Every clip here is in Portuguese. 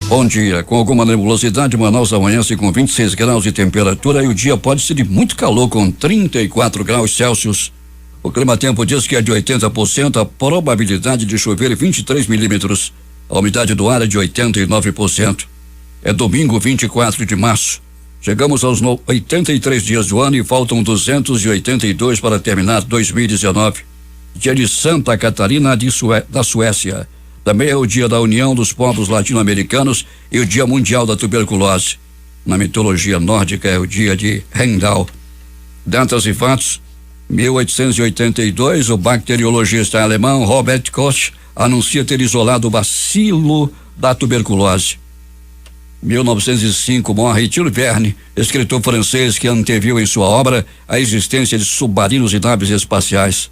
Bom dia. Com alguma nebulosidade, Manaus amanhece com 26 graus de temperatura e o dia pode ser de muito calor com 34 graus Celsius. O clima-tempo diz que é de 80% a probabilidade de chover 23 milímetros. A umidade do ar é de 89%. É domingo 24 de março. Chegamos aos 83 dias do ano e faltam 282 para terminar 2019. Dia de Santa Catarina da Suécia. Também é o dia da União dos Povos Latino-Americanos e o Dia Mundial da Tuberculose. Na mitologia nórdica é o dia de Heimdall. Datas e fatos: 1882, o bacteriologista alemão Robert Koch anuncia ter isolado o bacilo da tuberculose. 1905, morre Jules Verne, escritor francês que anteviu em sua obra a existência de submarinos e naves espaciais.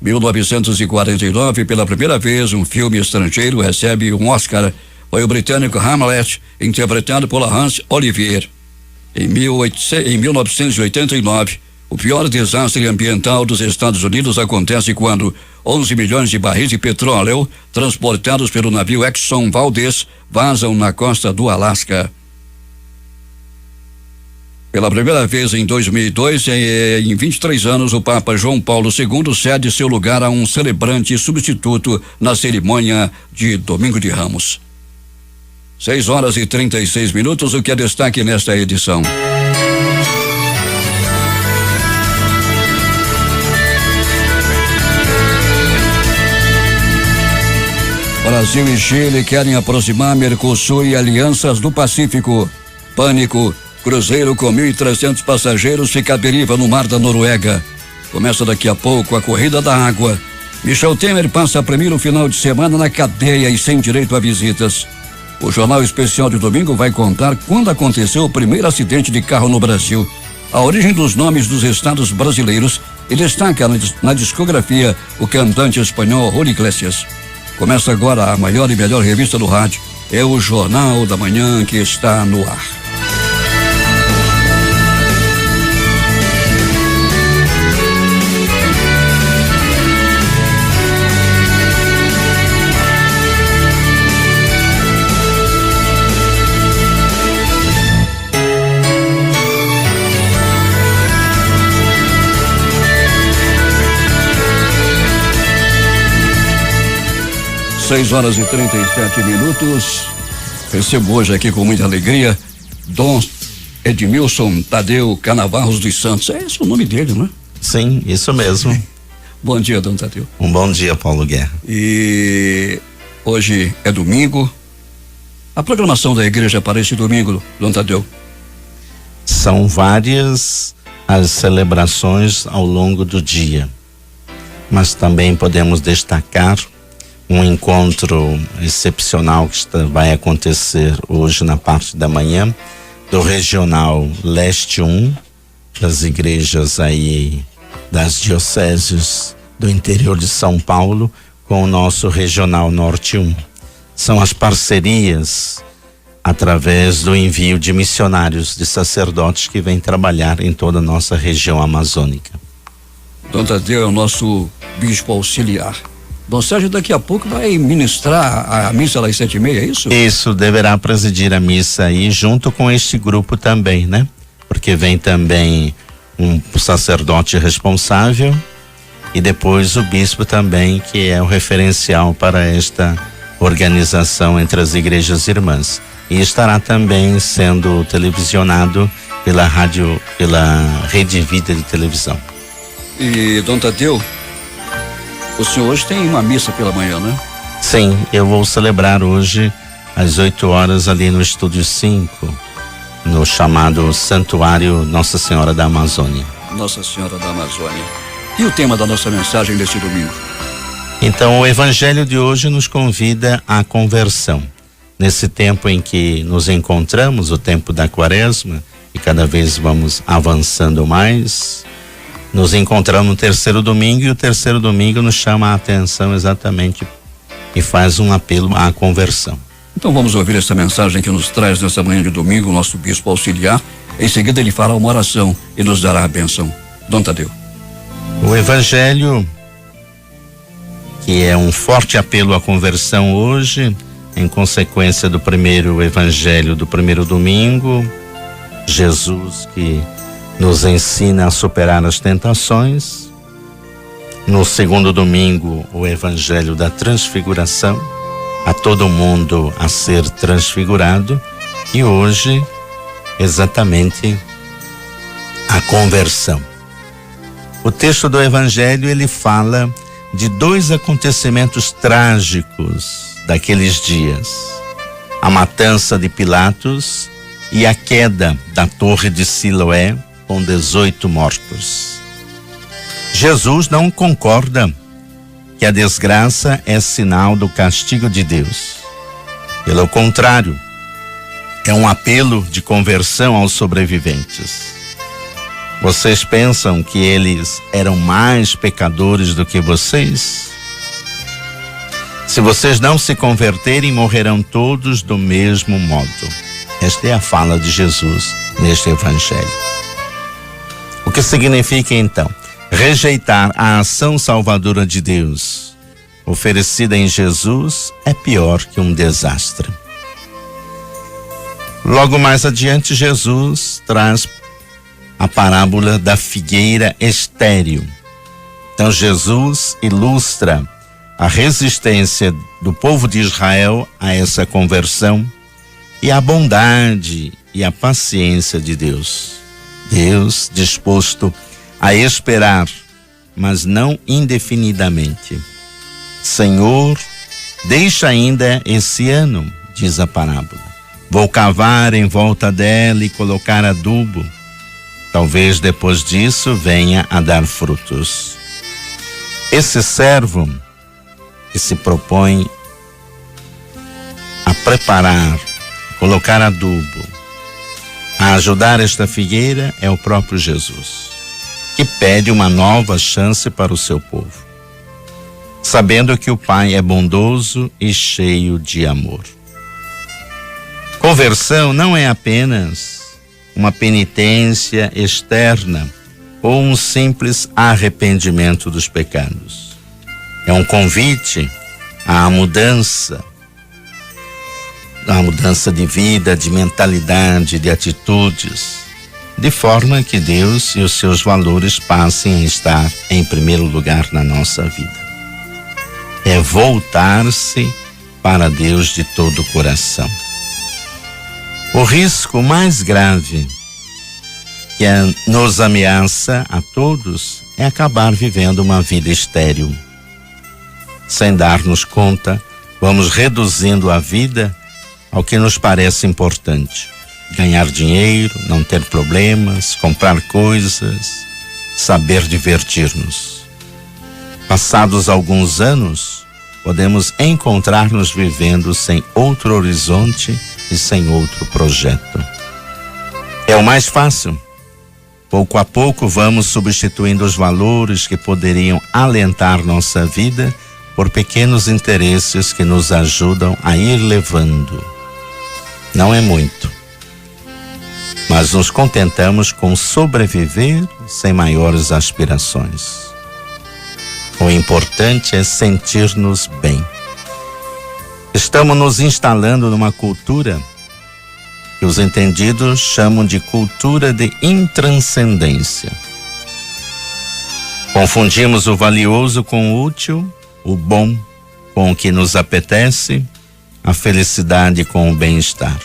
1949, pela primeira vez, um filme estrangeiro recebe um Oscar. Foi o britânico Hamlet, interpretado por Laurence Olivier. Em 1989, o pior desastre ambiental dos Estados Unidos acontece quando 11 milhões de barris de petróleo transportados pelo navio Exxon Valdez vazam na costa do Alasca. Pela primeira vez em 2002, em 23 anos, o Papa João Paulo II cede seu lugar a um celebrante substituto na cerimônia de Domingo de Ramos. 6h36, o que é destaque nesta edição. Brasil e Chile querem aproximar Mercosul e alianças do Pacífico. Pânico. Cruzeiro com 1.300 passageiros fica à deriva no mar da Noruega. Começa daqui a pouco a corrida da água. Michel Temer passa primeiro final de semana na cadeia e sem direito a visitas. O Jornal Especial de domingo vai contar quando aconteceu o primeiro acidente de carro no Brasil, a origem dos nomes dos estados brasileiros e destaca na discografia o cantante espanhol Julio Iglesias. Começa agora a maior e melhor revista do rádio. É o Jornal da Manhã que está no ar. Seis horas e 37 minutos. Recebo hoje aqui com muita alegria Dom Edmilson Tadeu Canavarros dos Santos. É esse o nome dele, não é? Sim, isso mesmo. Bom dia, Dom Tadeu. Um bom dia, Paulo Guerra. E hoje é domingo. A programação da igreja para esse domingo, Dom Tadeu? São várias as celebrações ao longo do dia, mas também podemos destacar um encontro excepcional que vai acontecer hoje na parte da manhã do Regional Leste 1, das igrejas aí das dioceses do interior de São Paulo, com o nosso Regional Norte 1. São as parcerias através do envio de missionários, de sacerdotes que vêm trabalhar em toda a nossa região amazônica. Dom Tadeu é o nosso bispo auxiliar. Dom Sérgio daqui a pouco vai ministrar a missa às 7h30, é isso? Isso, deverá presidir a missa aí junto com este grupo também, né? Porque vem também um sacerdote responsável e depois o bispo também, que é o referencial para esta organização entre as igrejas irmãs. E estará também sendo televisionado pela rádio, pela Rede Vida de televisão. E Dom Tadeu, o senhor hoje tem uma missa pela manhã, né? Sim, eu vou celebrar hoje às 8h ali no Estúdio 5, no chamado Santuário Nossa Senhora da Amazônia. Nossa Senhora da Amazônia. E o tema da nossa mensagem deste domingo? Então, o Evangelho de hoje nos convida à conversão. Nesse tempo em que nos encontramos, o tempo da Quaresma, e cada vez vamos avançando mais, nos encontramos no terceiro domingo, e o terceiro domingo nos chama a atenção exatamente e faz um apelo à conversão. Então vamos ouvir essa mensagem que nos traz nessa manhã de domingo o nosso bispo auxiliar. Em seguida ele fará uma oração e nos dará a bênção. Dom Tadeu. O Evangelho, que é um forte apelo à conversão hoje, em consequência do primeiro evangelho do primeiro domingo, Jesus que nos ensina a superar as tentações. No segundo domingo, o evangelho da transfiguração, a todo mundo a ser transfigurado. E hoje, exatamente, a conversão. O texto do evangelho, ele fala de dois acontecimentos trágicos daqueles dias: a matança de Pilatos e a queda da torre de Siloé com 18 mortos. Jesus não concorda que a desgraça é sinal do castigo de Deus. Pelo contrário, é um apelo de conversão aos sobreviventes. Vocês pensam que eles eram mais pecadores do que vocês? Se vocês não se converterem, morrerão todos do mesmo modo. Esta é a fala de Jesus neste evangelho. O que significa então? Rejeitar a ação salvadora de Deus oferecida em Jesus é pior que um desastre. Logo mais adiante, Jesus traz a parábola da figueira estéril. Então Jesus ilustra a resistência do povo de Israel a essa conversão e a bondade e a paciência de Deus. Deus disposto a esperar, mas não indefinidamente. Senhor, deixa ainda esse ano, diz a parábola. Vou cavar em volta dela e colocar adubo. Talvez depois disso venha a dar frutos. Esse servo que se propõe a preparar, colocar adubo, a ajudar esta figueira é o próprio Jesus, que pede uma nova chance para o seu povo, sabendo que o Pai é bondoso e cheio de amor. Conversão não é apenas uma penitência externa ou um simples arrependimento dos pecados. É um convite à mudança de vida, de mentalidade, de atitudes, de forma que Deus e os seus valores passem a estar em primeiro lugar na nossa vida. É voltar-se para Deus de todo o coração. O risco mais grave que nos ameaça a todos é acabar vivendo uma vida estéril. Sem dar-nos conta, vamos reduzindo a vida ao que nos parece importante: ganhar dinheiro, não ter problemas, comprar coisas, saber divertir-nos. Passados alguns anos, podemos encontrar-nos vivendo sem outro horizonte e sem outro projeto. É o mais fácil. Pouco a pouco vamos substituindo os valores que poderiam alentar nossa vida por pequenos interesses que nos ajudam a ir levando. Não é muito, mas nos contentamos com sobreviver sem maiores aspirações. O importante é sentir-nos bem. Estamos nos instalando numa cultura que os entendidos chamam de cultura de intranscendência. Confundimos o valioso com o útil, o bom com o que nos apetece, a felicidade com o bem-estar.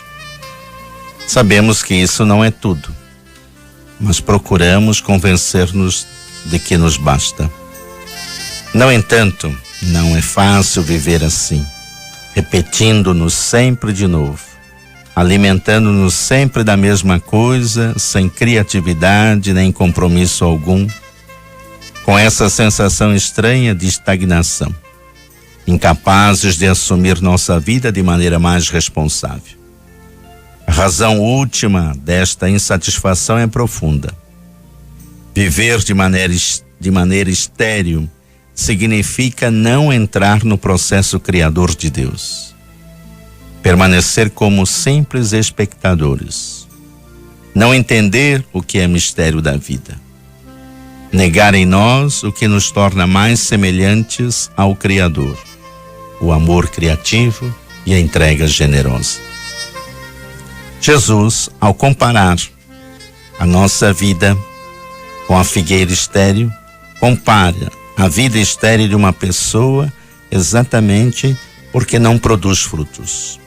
Sabemos que isso não é tudo, mas procuramos convencer-nos de que nos basta. No entanto, não é fácil viver assim, repetindo-nos sempre de novo, alimentando-nos sempre da mesma coisa, sem criatividade nem compromisso algum, com essa sensação estranha de estagnação, incapazes de assumir nossa vida de maneira mais responsável. A razão última desta insatisfação é profunda. Viver de maneira estéril significa não entrar no processo criador de Deus. Permanecer como simples espectadores. Não entender o que é mistério da vida. Negar em nós o que nos torna mais semelhantes ao Criador. O amor criativo, e a entrega generosa. Jesus, ao comparar a nossa vida com a figueira estéril, compara a vida estéril de uma pessoa exatamente porque não produz frutos.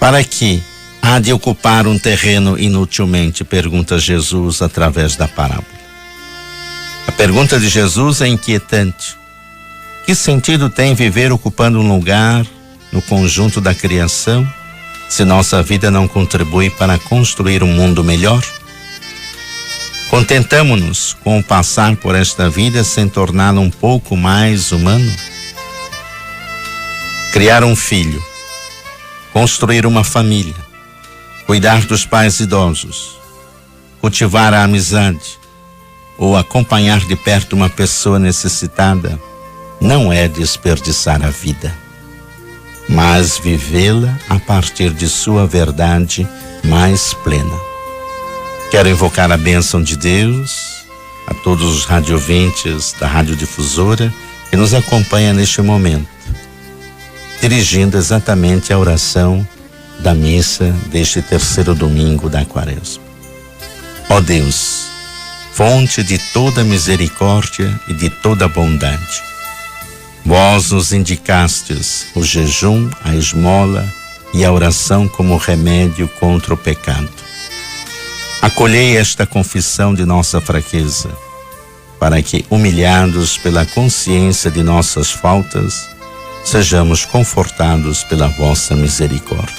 Para que há de ocupar um terreno inutilmente? Pergunta Jesus através da parábola. A pergunta de Jesus é inquietante. Que sentido tem viver ocupando um lugar no conjunto da criação, se nossa vida não contribui para construir um mundo melhor? Contentamo-nos com o passar por esta vida sem torná-la um pouco mais humano? Criar um filho, construir uma família, cuidar dos pais idosos, cultivar a amizade ou acompanhar de perto uma pessoa necessitada não é desperdiçar a vida, mas vivê-la a partir de sua verdade mais plena. Quero invocar a bênção de Deus a todos os radiovintes da Radiodifusora que nos acompanham neste momento, dirigindo exatamente a oração da missa deste terceiro domingo da Quaresma. Ó Deus, fonte de toda misericórdia e de toda bondade, vós nos indicastes o jejum, a esmola e a oração como remédio contra o pecado. Acolhei esta confissão de nossa fraqueza, para que, humilhados pela consciência de nossas faltas, sejamos confortados pela vossa misericórdia.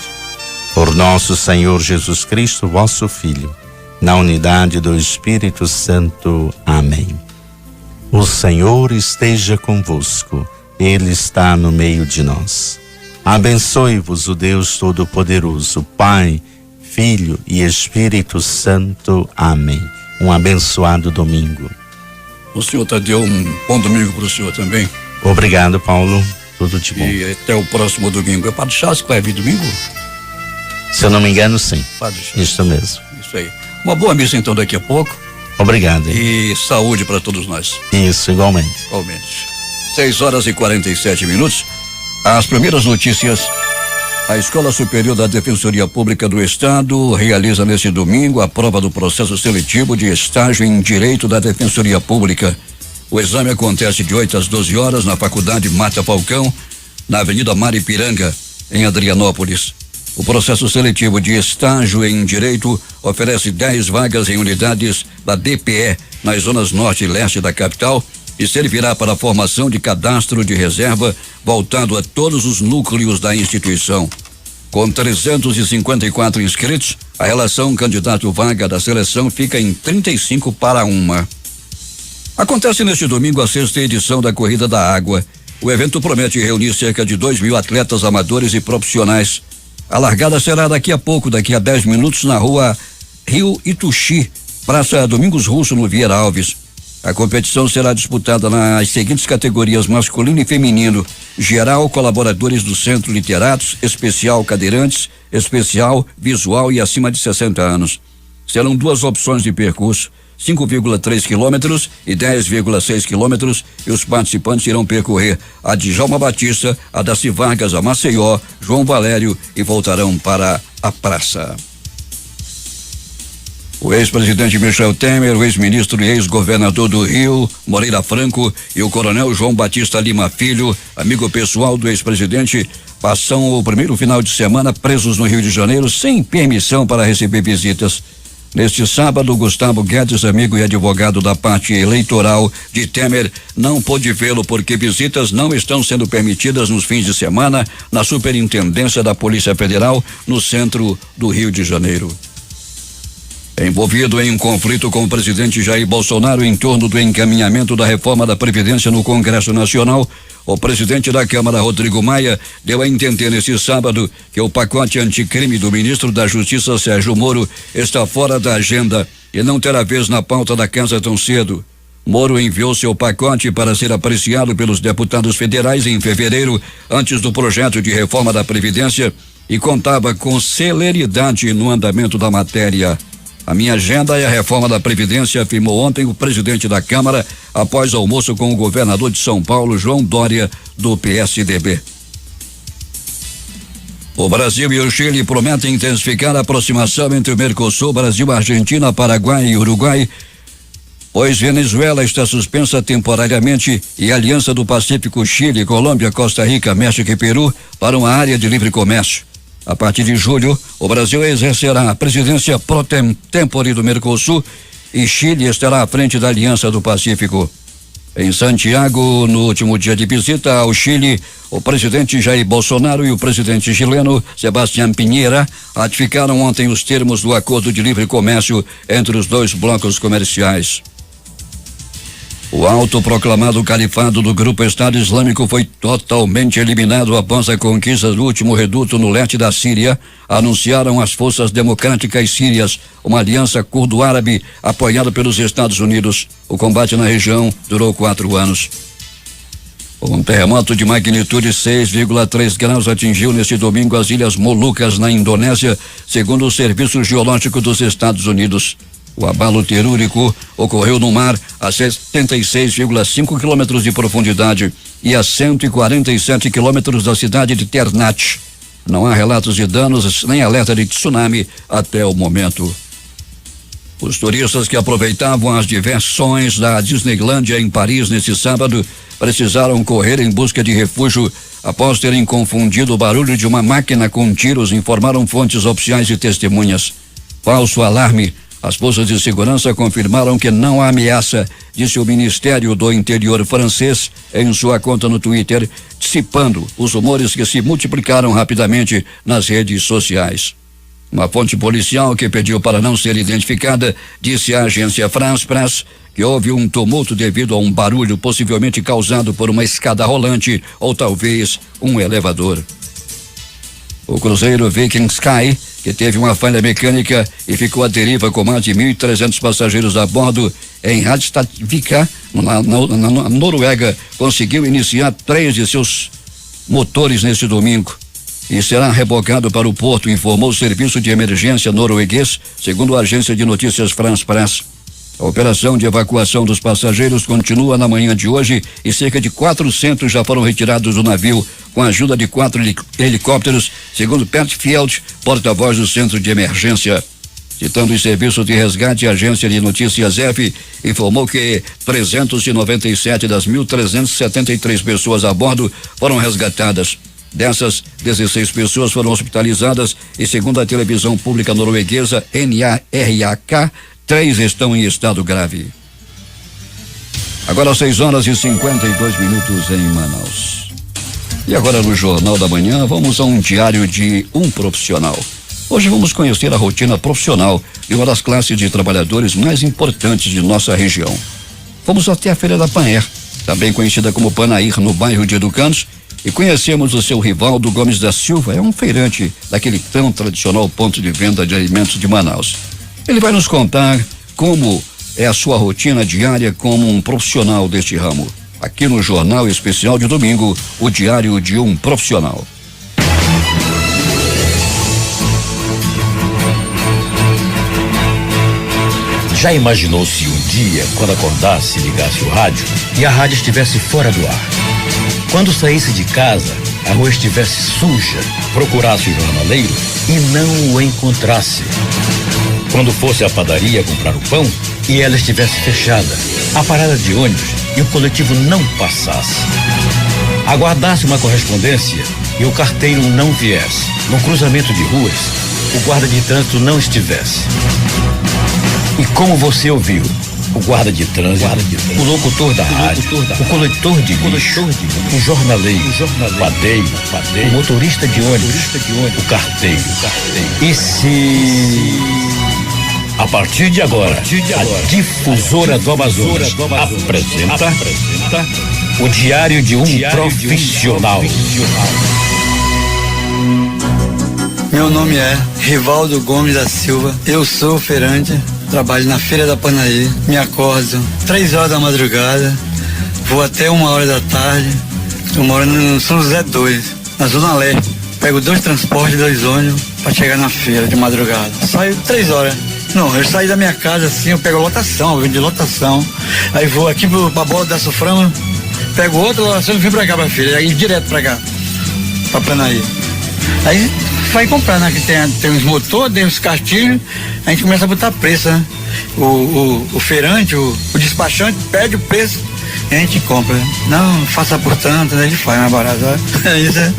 Por nosso Senhor Jesus Cristo, vosso Filho, na unidade do Espírito Santo. Amém. O Senhor esteja convosco, Ele está no meio de nós. Abençoe-vos o Deus Todo-Poderoso, Pai, Filho e Espírito Santo. Amém. Um abençoado domingo. O senhor Tadeu, um bom domingo para o senhor também. Obrigado, Paulo. Tudo de bom. E até o próximo domingo. É o Padre Chás que vai vir domingo? Se eu não me engano, sim. Padre Chás. Isso mesmo. Isso aí. Uma boa missa então daqui a pouco. Obrigado. E saúde para todos nós. Isso, igualmente. Igualmente. 6h47. As primeiras notícias. A Escola Superior da Defensoria Pública do Estado realiza neste domingo a prova do processo seletivo de estágio em Direito da Defensoria Pública. O exame acontece de 8 às 12 horas na Faculdade Mata Falcão, na Avenida Maripiranga, em Adrianópolis. O processo seletivo de estágio em Direito oferece 10 vagas em unidades da DPE nas zonas norte e leste da capital e servirá para a formação de cadastro de reserva voltado a todos os núcleos da instituição. Com 354 inscritos, a relação candidato-vaga da seleção fica em 35-1. Acontece neste domingo a 6ª edição da Corrida da Água. O evento promete reunir cerca de 2.000 atletas amadores e profissionais. A largada será daqui a pouco, daqui a 10 minutos, na rua Rio Ituxi, Praça Domingos Russo, no Vieira Alves. A competição será disputada nas seguintes categorias: masculino e feminino, geral, colaboradores do Centro Literatos, especial cadeirantes, especial visual e acima de 60 anos. Serão 2 opções de percurso, 5,3 quilômetros e 10,6 quilômetros, e os participantes irão percorrer a Djalma Batista, a Daci Vargas, a Maceió, João Valério e voltarão para a praça. O ex-presidente Michel Temer, o ex-ministro e ex-governador do Rio, Moreira Franco, e o coronel João Batista Lima Filho, amigo pessoal do ex-presidente, passam o primeiro final de semana presos no Rio de Janeiro sem permissão para receber visitas. Neste sábado, Gustavo Guedes, amigo e advogado da parte eleitoral de Temer, não pôde vê-lo porque visitas não estão sendo permitidas nos fins de semana na Superintendência da Polícia Federal, no centro do Rio de Janeiro. Envolvido em um conflito com o presidente Jair Bolsonaro em torno do encaminhamento da reforma da Previdência no Congresso Nacional, o presidente da Câmara, Rodrigo Maia, deu a entender neste sábado que o pacote anticrime do ministro da Justiça, Sérgio Moro, está fora da agenda e não terá vez na pauta da casa tão cedo. Moro enviou seu pacote para ser apreciado pelos deputados federais em fevereiro, antes do projeto de reforma da Previdência, e contava com celeridade no andamento da matéria. A minha agenda é a reforma da Previdência, afirmou ontem o presidente da Câmara, após almoço com o governador de São Paulo, João Dória, do PSDB. O Brasil e o Chile prometem intensificar a aproximação entre o Mercosul, Brasil, Argentina, Paraguai e Uruguai, pois Venezuela está suspensa temporariamente e a Aliança do Pacífico, Chile, Colômbia, Costa Rica, México e Peru para uma área de livre comércio. A partir de julho, o Brasil exercerá a presidência pro tempore do Mercosul e Chile estará à frente da Aliança do Pacífico. Em Santiago, no último dia de visita ao Chile, o presidente Jair Bolsonaro e o presidente chileno Sebastián Piñera ratificaram ontem os termos do acordo de livre comércio entre os dois blocos comerciais. O autoproclamado califado do Grupo Estado Islâmico foi totalmente eliminado após a conquista do último reduto no leste da Síria, anunciaram as Forças Democráticas Sírias, uma aliança curdo-árabe apoiada pelos Estados Unidos. O combate na região durou 4 anos. Um terremoto de magnitude 6,3 graus atingiu neste domingo as Ilhas Molucas, na Indonésia, segundo o Serviço Geológico dos Estados Unidos. O abalo telúrico ocorreu no mar a 76,5 quilômetros de profundidade e a 147 quilômetros da cidade de Ternate. Não há relatos de danos nem alerta de tsunami até o momento. Os turistas que aproveitavam as diversões da Disneylândia em Paris neste sábado precisaram correr em busca de refúgio após terem confundido o barulho de uma máquina com tiros, informaram fontes oficiais e testemunhas. Falso alarme. As forças de segurança confirmaram que não há ameaça, disse o Ministério do Interior francês em sua conta no Twitter, dissipando os rumores que se multiplicaram rapidamente nas redes sociais. Uma fonte policial que pediu para não ser identificada disse à agência France Press que houve um tumulto devido a um barulho possivelmente causado por uma escada rolante ou talvez um elevador. O cruzeiro Viking Sky, que teve uma falha mecânica e ficou à deriva com mais de 1.300 passageiros a bordo em Reykjavik, na Noruega, conseguiu iniciar 3 de seus motores neste domingo e será rebocado para o porto, informou o serviço de emergência norueguês, segundo a agência de notícias France Press. A operação de evacuação dos passageiros continua na manhã de hoje e cerca de 400 já foram retirados do navio com a ajuda de 4 helicópteros, segundo Pat Field, porta-voz do centro de emergência. Citando os serviços de resgate, a agência de notícias F informou que 397 das 1.373 pessoas a bordo foram resgatadas. Dessas, 16 pessoas foram hospitalizadas e, segundo a televisão pública norueguesa NARAK, 3 estão em estado grave. Agora 6h52 em Manaus. E agora no Jornal da Manhã vamos a um diário de um profissional. Hoje vamos conhecer a rotina profissional de uma das classes de trabalhadores mais importantes de nossa região. Fomos até a Feira da Panher, também conhecida como Panair, no bairro de Educandos, e conhecemos o seu Rivaldo Gomes da Silva, é um feirante daquele tão tradicional ponto de venda de alimentos de Manaus. Ele vai nos contar como é a sua rotina diária como um profissional deste ramo. Aqui no Jornal Especial de Domingo, o Diário de um Profissional. Já imaginou se um dia, quando acordasse e ligasse o rádio, e a rádio estivesse fora do ar? Quando saísse de casa, a rua estivesse suja, procurasse o jornaleiro e não o encontrasse? Quando fosse à padaria comprar o pão e ela estivesse fechada, a parada de ônibus e o coletivo não passasse? Aguardasse uma correspondência e o carteiro não viesse, no cruzamento de ruas, o guarda de trânsito não estivesse? E como você ouviu, o guarda de trânsito, o locutor da rádio, o coletor de lixo, o jornaleiro, o padeiro, o motorista de ônibus, o carteiro. E se... A partir de agora, a Difusora do Amazonas apresenta o Diário de um Profissional. Meu nome é Rivaldo Gomes da Silva, eu sou feirante, trabalho na Feira da Panaí, me acordo 3 horas da madrugada, vou até 1 hora da tarde, eu moro no São José 2, na Zona Leste, pego 2 transportes, 2 ônibus para chegar na feira de madrugada, saio 3 horas. Não, eu saí da minha casa assim, eu pego lotação, eu venho de lotação, aí vou aqui pra Bola da Suframa, pego outra lotação e vim pra cá pra feira, aí direto pra cá, pra Panaí. Aí vai comprar, né? Que tem uns motores, tem uns castilhos, a gente começa a botar preço, né? O feirante, o despachante pede o preço e a gente compra. Não, faça por tanto, né? Ele faz mais barato. É isso, né?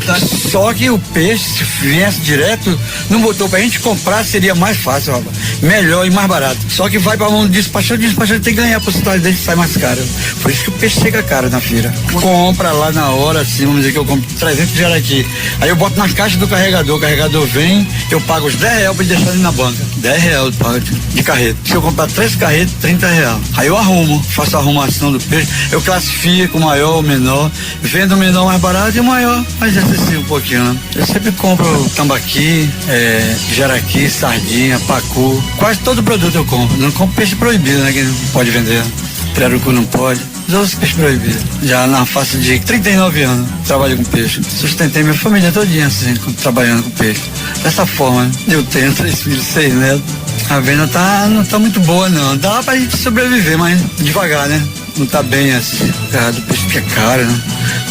Só que o peixe, se viesse direto, não botou pra gente comprar, seria mais fácil, ó, melhor e mais barato. Só que vai pra mão do despachante, o despachante tem que ganhar a porcentagem dele, sai mais caro. Por isso que o peixe chega caro na feira. Compra lá na hora, assim, vamos dizer que eu compro 300 de jaraqui. Aí eu boto na caixa do carregador, o carregador vem, eu pago os R$10 pra ele deixar ele na banca. R$10 eu pago de carreta. Se eu comprar 3 carretas, R$30. Aí eu arrumo, faço a arrumação do peixe, eu classifico o maior, o menor, vendo o menor mais barato e o maior mais acessível um pouquinho, né? Eu sempre compro tambaqui, jaraqui, sardinha, pacu, quase todo produto eu compro. Não compro peixe proibido, né? Que não pode vender. Pirarucu não pode. Os outros peixes proibidos. Já na face de 39 anos, trabalho com peixe. Sustentei minha família todinha assim, trabalhando com peixe. Dessa forma, eu tenho 3 filhos, 6 netos. A venda não tá muito boa, não. Dá pra gente sobreviver, mas devagar, né? Não tá bem assim, do peixe que é caro, né?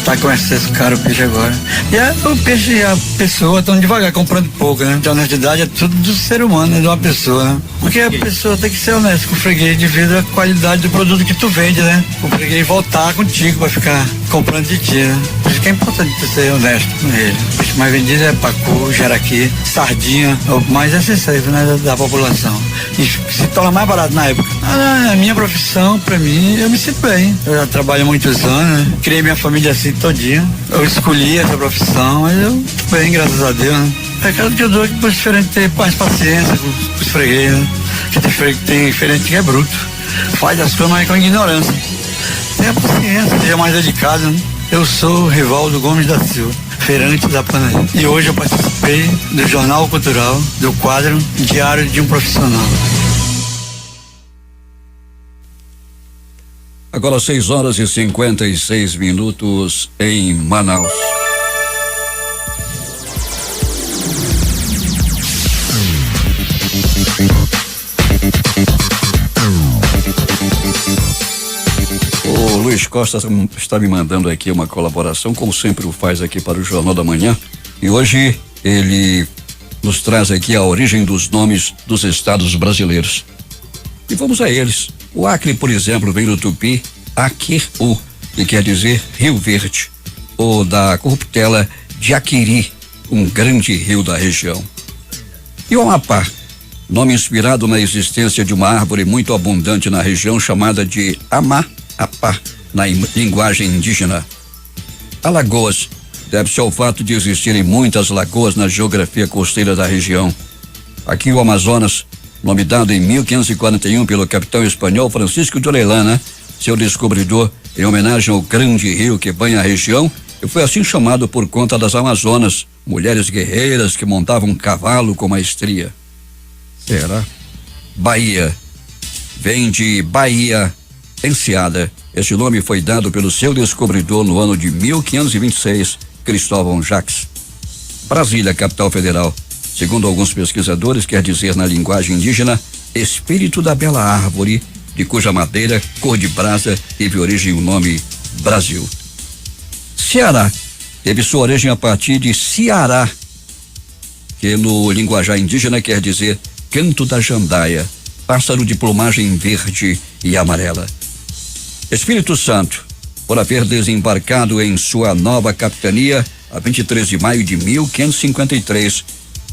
Tá com excesso caro o peixe agora. E o peixe e a pessoa estão devagar, comprando pouco, né? A honestidade é tudo do ser humano, né? De uma pessoa, né? Porque a pessoa tem que ser honesta com o freguês devido à qualidade do produto que tu vende, né? O freguês voltar contigo pra ficar comprando de ti, né? Por isso que é importante tu ser honesto com ele. O peixe mais vendido é pacu, jaraqui, sardinha, é o mais acessível, né? Da população. E se torna mais barato na época. A minha profissão, pra mim, eu me sinto bem. Eu já trabalho há muitos anos, né? Criei minha família assim todinha. Eu escolhi essa profissão, mas eu tô bem, graças a Deus, né? É claro que eu dou aqui para os diferentes ter mais paciência com os freguês, né? Que tem diferente que é bruto. Faz as coisas, mas com ignorância. Tenha paciência, seja mais dedicado, né? Eu sou Rivaldo Gomes da Silva, feirante da Panaí. E hoje eu participei do Jornal Cultural, do quadro Diário de um Profissional. Agora 6h56 em Manaus. O Luiz Costa está me mandando aqui uma colaboração, como sempre o faz aqui para o Jornal da Manhã. E hoje ele nos traz aqui a origem dos nomes dos estados brasileiros. E vamos a eles. O Acre, por exemplo, vem do tupi Aquir-U, que quer dizer Rio Verde, ou da corruptela de Aquiri, um grande rio da região. E o Amapá, nome inspirado na existência de uma árvore muito abundante na região chamada de Amá-Apá, na linguagem indígena. Alagoas, deve-se ao fato de existirem muitas lagoas na geografia costeira da região. Aqui o Amazonas, nome dado em 1541 pelo capitão espanhol Francisco de Orellana, seu descobridor, em homenagem ao grande rio que banha a região, e foi assim chamado por conta das Amazonas, mulheres guerreiras que montavam cavalo com maestria. Será? Bahia, vem de Bahia Enseada. Este nome foi dado pelo seu descobridor no ano de 1526, Cristóvão Jacques. Brasília, capital federal, segundo alguns pesquisadores, quer dizer na linguagem indígena, espírito da bela árvore, de cuja madeira, cor de brasa, teve origem o nome Brasil. Ceará teve sua origem a partir de Ceará, que no linguajar indígena quer dizer canto da jandaia, pássaro de plumagem verde e amarela. Espírito Santo, por haver desembarcado em sua nova capitania a 23 de maio de 1553,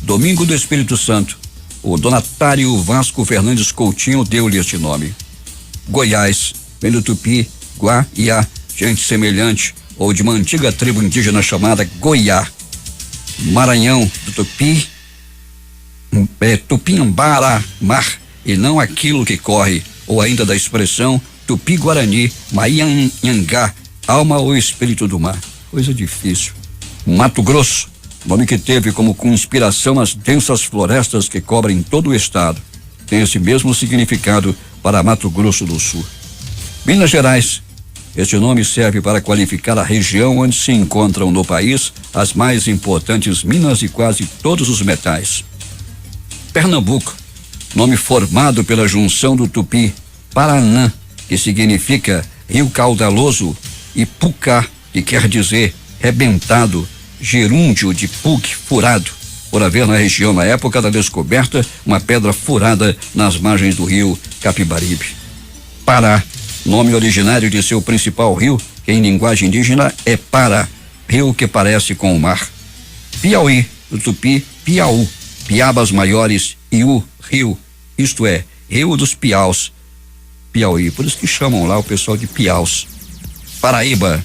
domingo do Espírito Santo, o donatário Vasco Fernandes Coutinho deu-lhe este nome. Goiás, vem do tupi, Guaiá, gente semelhante, ou de uma antiga tribo indígena chamada Goiá. Maranhão, do tupi, Tupinambara, mar, e não aquilo que corre, ou ainda da expressão Tupi-Guarani, Maianhangá, alma ou espírito do mar. Coisa difícil. Mato Grosso, nome que teve como inspiração as densas florestas que cobrem todo o estado. Tem esse mesmo significado para Mato Grosso do Sul. Minas Gerais, este nome serve para qualificar a região onde se encontram no país as mais importantes minas e quase todos os metais. Pernambuco, nome formado pela junção do tupi Paranã, que significa rio caudaloso, e Pucá, que quer dizer rebentado, gerúndio de PUC furado, por haver na região, na época da descoberta, uma pedra furada nas margens do rio Capibaribe. Pará, nome originário de seu principal rio, que em linguagem indígena é Pará, rio que parece com o mar. Piauí, do tupi, Piauí, Piabas Maiores, Iú, rio, isto é, rio dos Piaus, Piauí, por isso que chamam lá o pessoal de Piaus. Paraíba,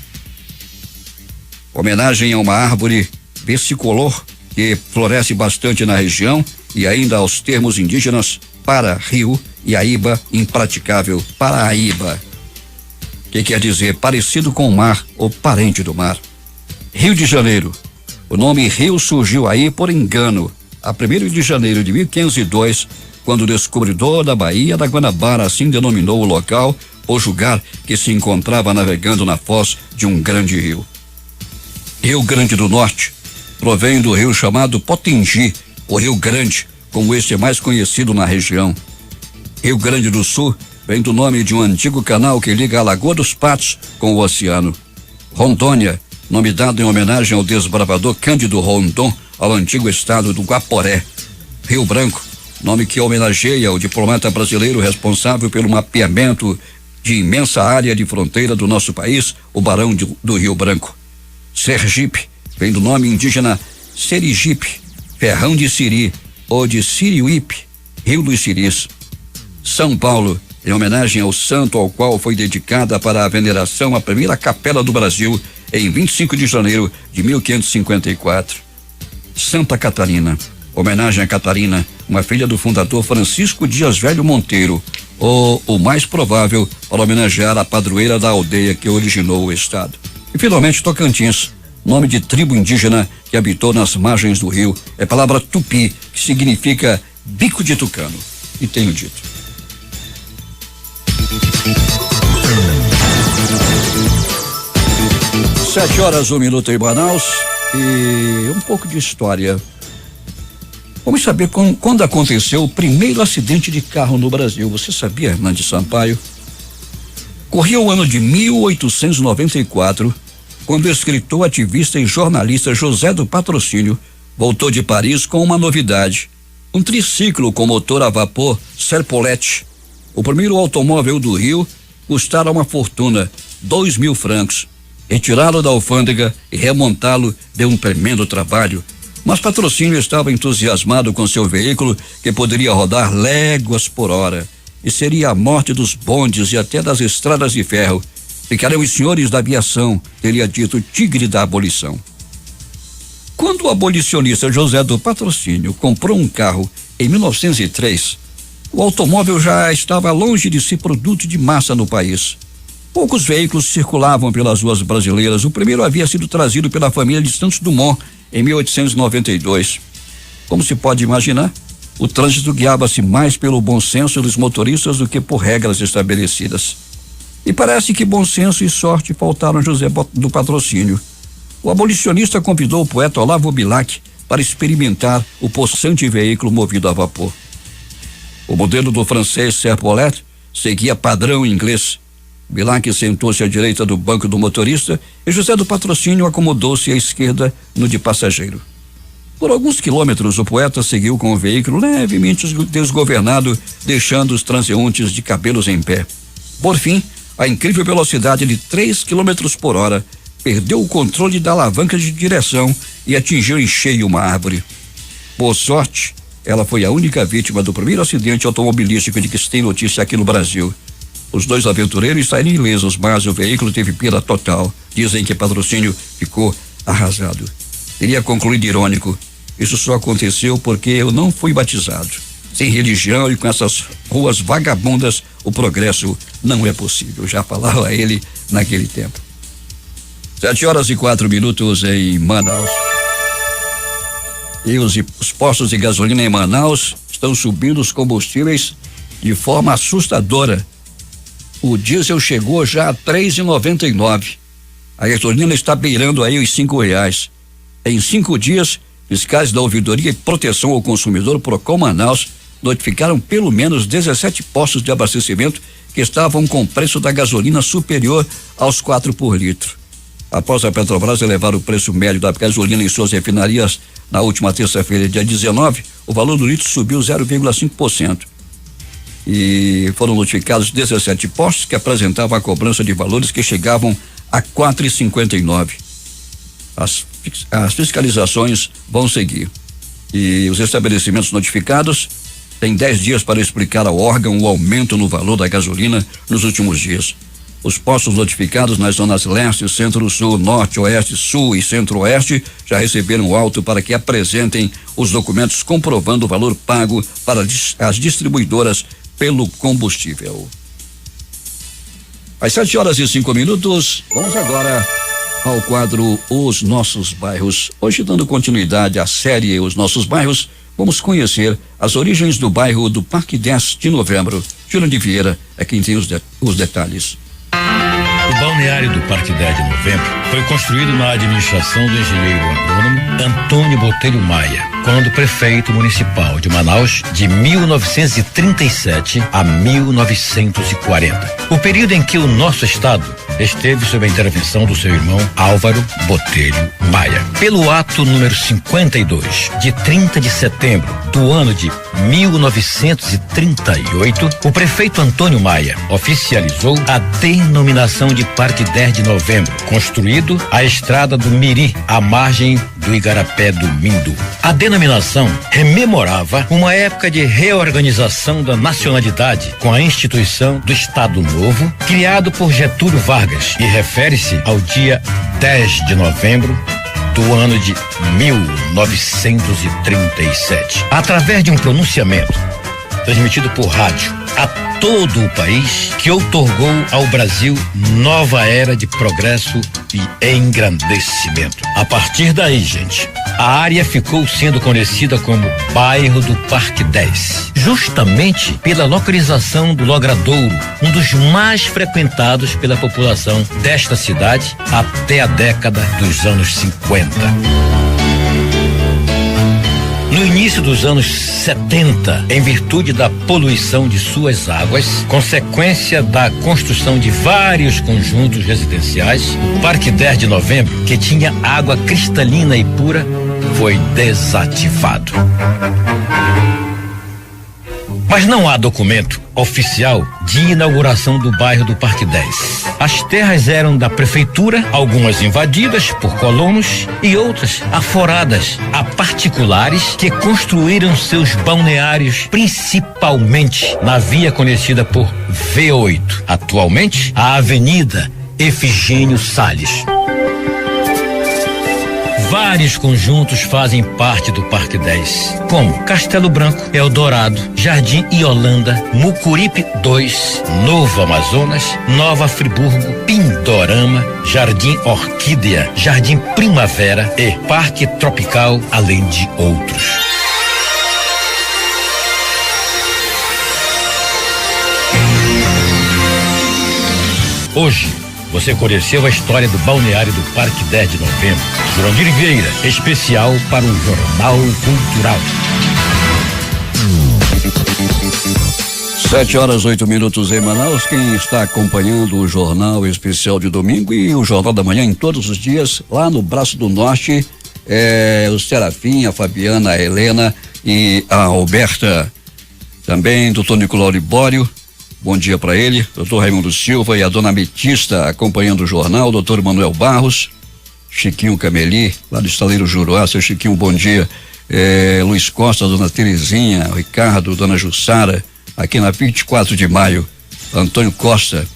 homenagem a uma árvore versicolor que floresce bastante na região e ainda aos termos indígenas para rio e aíba impraticável, Paraíba, que quer dizer parecido com o mar ou parente do mar. Rio de Janeiro, o nome rio surgiu aí por engano, a 1º de janeiro de 1502, quando o descobridor da Baía da Guanabara assim denominou o local, por julgar que se encontrava navegando na foz de um grande rio. Rio Grande do Norte provém do rio chamado Potengi, o Rio Grande, como este é mais conhecido na região. Rio Grande do Sul vem do nome de um antigo canal que liga a Lagoa dos Patos com o oceano. Rondônia, nome dado em homenagem ao desbravador Cândido Rondon, ao antigo estado do Guaporé. Rio Branco, nome que homenageia o diplomata brasileiro responsável pelo mapeamento de imensa área de fronteira do nosso país, o Barão do Rio Branco. Sergipe vem do nome indígena Serigipe, Ferrão de Siri ou de Siriuípe, Rio dos Siris. São Paulo, em homenagem ao santo ao qual foi dedicada para a veneração a primeira capela do Brasil em 25 de janeiro de 1554. Santa Catarina, homenagem a Catarina, uma filha do fundador Francisco Dias Velho Monteiro, ou o mais provável para homenagear a padroeira da aldeia que originou o estado. E finalmente Tocantins, nome de tribo indígena que habitou nas margens do rio, é palavra tupi, que significa bico de tucano. E tenho dito. Sete horas, 1 minuto em Manaus e um pouco de história. Vamos saber quando aconteceu o primeiro acidente de carro no Brasil. Você sabia, Hernandes Sampaio? Corria o ano de 1894, quando o escritor, ativista e jornalista José do Patrocínio voltou de Paris com uma novidade: um triciclo com motor a vapor Serpollet. O primeiro automóvel do Rio custara uma fortuna, 2.000 francos. Retirá-lo da alfândega e remontá-lo deu um tremendo trabalho, mas Patrocínio estava entusiasmado com seu veículo, que poderia rodar léguas por hora, e seria a morte dos bondes e até das estradas de ferro. Ficariam os senhores da aviação, teria dito o tigre da abolição. Quando o abolicionista José do Patrocínio comprou um carro em 1903, o automóvel já estava longe de ser produto de massa no país. Poucos veículos circulavam pelas ruas brasileiras. O primeiro havia sido trazido pela família de Santos Dumont em 1892. Como se pode imaginar, o trânsito guiava-se mais pelo bom senso dos motoristas do que por regras estabelecidas. E parece que bom senso e sorte faltaram a José do Patrocínio. O abolicionista convidou o poeta Olavo Bilac para experimentar o possante veículo movido a vapor. O modelo do francês Serpollet seguia padrão inglês. Bilac sentou-se à direita do banco do motorista e José do Patrocínio acomodou-se à esquerda no de passageiro. Por alguns quilômetros, o poeta seguiu com o veículo levemente desgovernado, deixando os transeuntes de cabelos em pé. Por fim, a incrível velocidade de 3 km por hora perdeu o controle da alavanca de direção e atingiu em cheio uma árvore. Por sorte, ela foi a única vítima do primeiro acidente automobilístico de que se tem notícia aqui no Brasil. Os dois aventureiros saíram ilesos, mas o veículo teve perda total. Dizem que Patrocínio ficou arrasado. Teria concluído irônico: isso só aconteceu porque eu não fui batizado. Sem religião e com essas ruas vagabundas, o progresso não é possível. Já falava ele naquele tempo. 7h04 em Manaus. E os postos de gasolina em Manaus estão subindo os combustíveis de forma assustadora. O diesel chegou já a R$3,99. A gasolina está beirando aí os R$5. Em 5 dias, fiscais da Ouvidoria e Proteção ao Consumidor Procon Manaus notificaram pelo menos 17 postos de abastecimento que estavam com o preço da gasolina superior aos 4 por litro. Após a Petrobras elevar o preço médio da gasolina em suas refinarias na última terça-feira, dia 19, o valor do litro subiu 0,5%. E foram notificados 17 postos que apresentavam a cobrança de valores que chegavam a 4,59. As fiscalizações vão seguir. E os estabelecimentos notificados têm 10 dias para explicar ao órgão o aumento no valor da gasolina nos últimos dias. Os postos notificados nas zonas leste, centro-sul, norte, oeste, sul e centro-oeste já receberam auto para que apresentem os documentos comprovando o valor pago para as distribuidoras pelo combustível. Às 7h05, vamos agora ao quadro Os Nossos Bairros. Hoje, dando continuidade à série Os Nossos Bairros, vamos conhecer as origens do bairro do Parque 10 de Novembro. Júlio de Vieira é quem tem os detalhes. O balneário do Parque 10 de Novembro foi construído na administração do engenheiro agrônomo Antônio Botelho Maia, quando prefeito municipal de Manaus, de 1937 a 1940. O período em que o nosso estado esteve sob a intervenção do seu irmão Álvaro Botelho Maia. Pelo ato número 52, de 30 de setembro do ano de 1938, o prefeito Antônio Maia oficializou a denominação de Parque 10 de Novembro, construído à estrada do Miri, à margem do Igarapé do Mindu. A denominação rememorava uma época de reorganização da nacionalidade com a instituição do Estado Novo, criado por Getúlio Vargas, e refere-se ao dia 10 de novembro do ano de 1937. Através de um pronunciamento transmitido por rádio a todo o país, que outorgou ao Brasil nova era de progresso e engrandecimento. A partir daí, gente, a área ficou sendo conhecida como Bairro do Parque 10, justamente pela localização do Logradouro, um dos mais frequentados pela população desta cidade até a década dos anos 50. No início dos anos 70, em virtude da poluição de suas águas, consequência da construção de vários conjuntos residenciais, o Parque 10 de Novembro, que tinha água cristalina e pura, foi desativado. Mas não há documento oficial de inauguração do bairro do Parque 10. As terras eram da prefeitura, algumas invadidas por colonos e outras aforadas a particulares que construíram seus balneários principalmente na via conhecida por V8, atualmente a Avenida Efigênio Salles. Vários conjuntos fazem parte do Parque 10, como Castelo Branco, Eldorado, Jardim Iolanda, Mucuripe 2, Novo Amazonas, Nova Friburgo, Pindorama, Jardim Orquídea, Jardim Primavera e Parque Tropical, além de outros. Hoje, você conheceu a história do balneário do Parque 10 de Novembro. Jurandir Vieira, especial para o Jornal Cultural. 7h08 em Manaus. Quem está acompanhando o Jornal Especial de domingo e o Jornal da Manhã em todos os dias, lá no Braço do Norte, o Serafim, a Fabiana, a Helena e a Alberta. Também doutor Nicolau Libório. Bom dia para ele, doutor Raimundo Silva e a dona Metista acompanhando o jornal, doutor Manuel Barros, Chiquinho Cameli, lá do Estaleiro Juruá, seu Chiquinho, bom dia. Luiz Costa, dona Terezinha, Ricardo, dona Jussara, aqui na 24 de maio, Antônio Costa,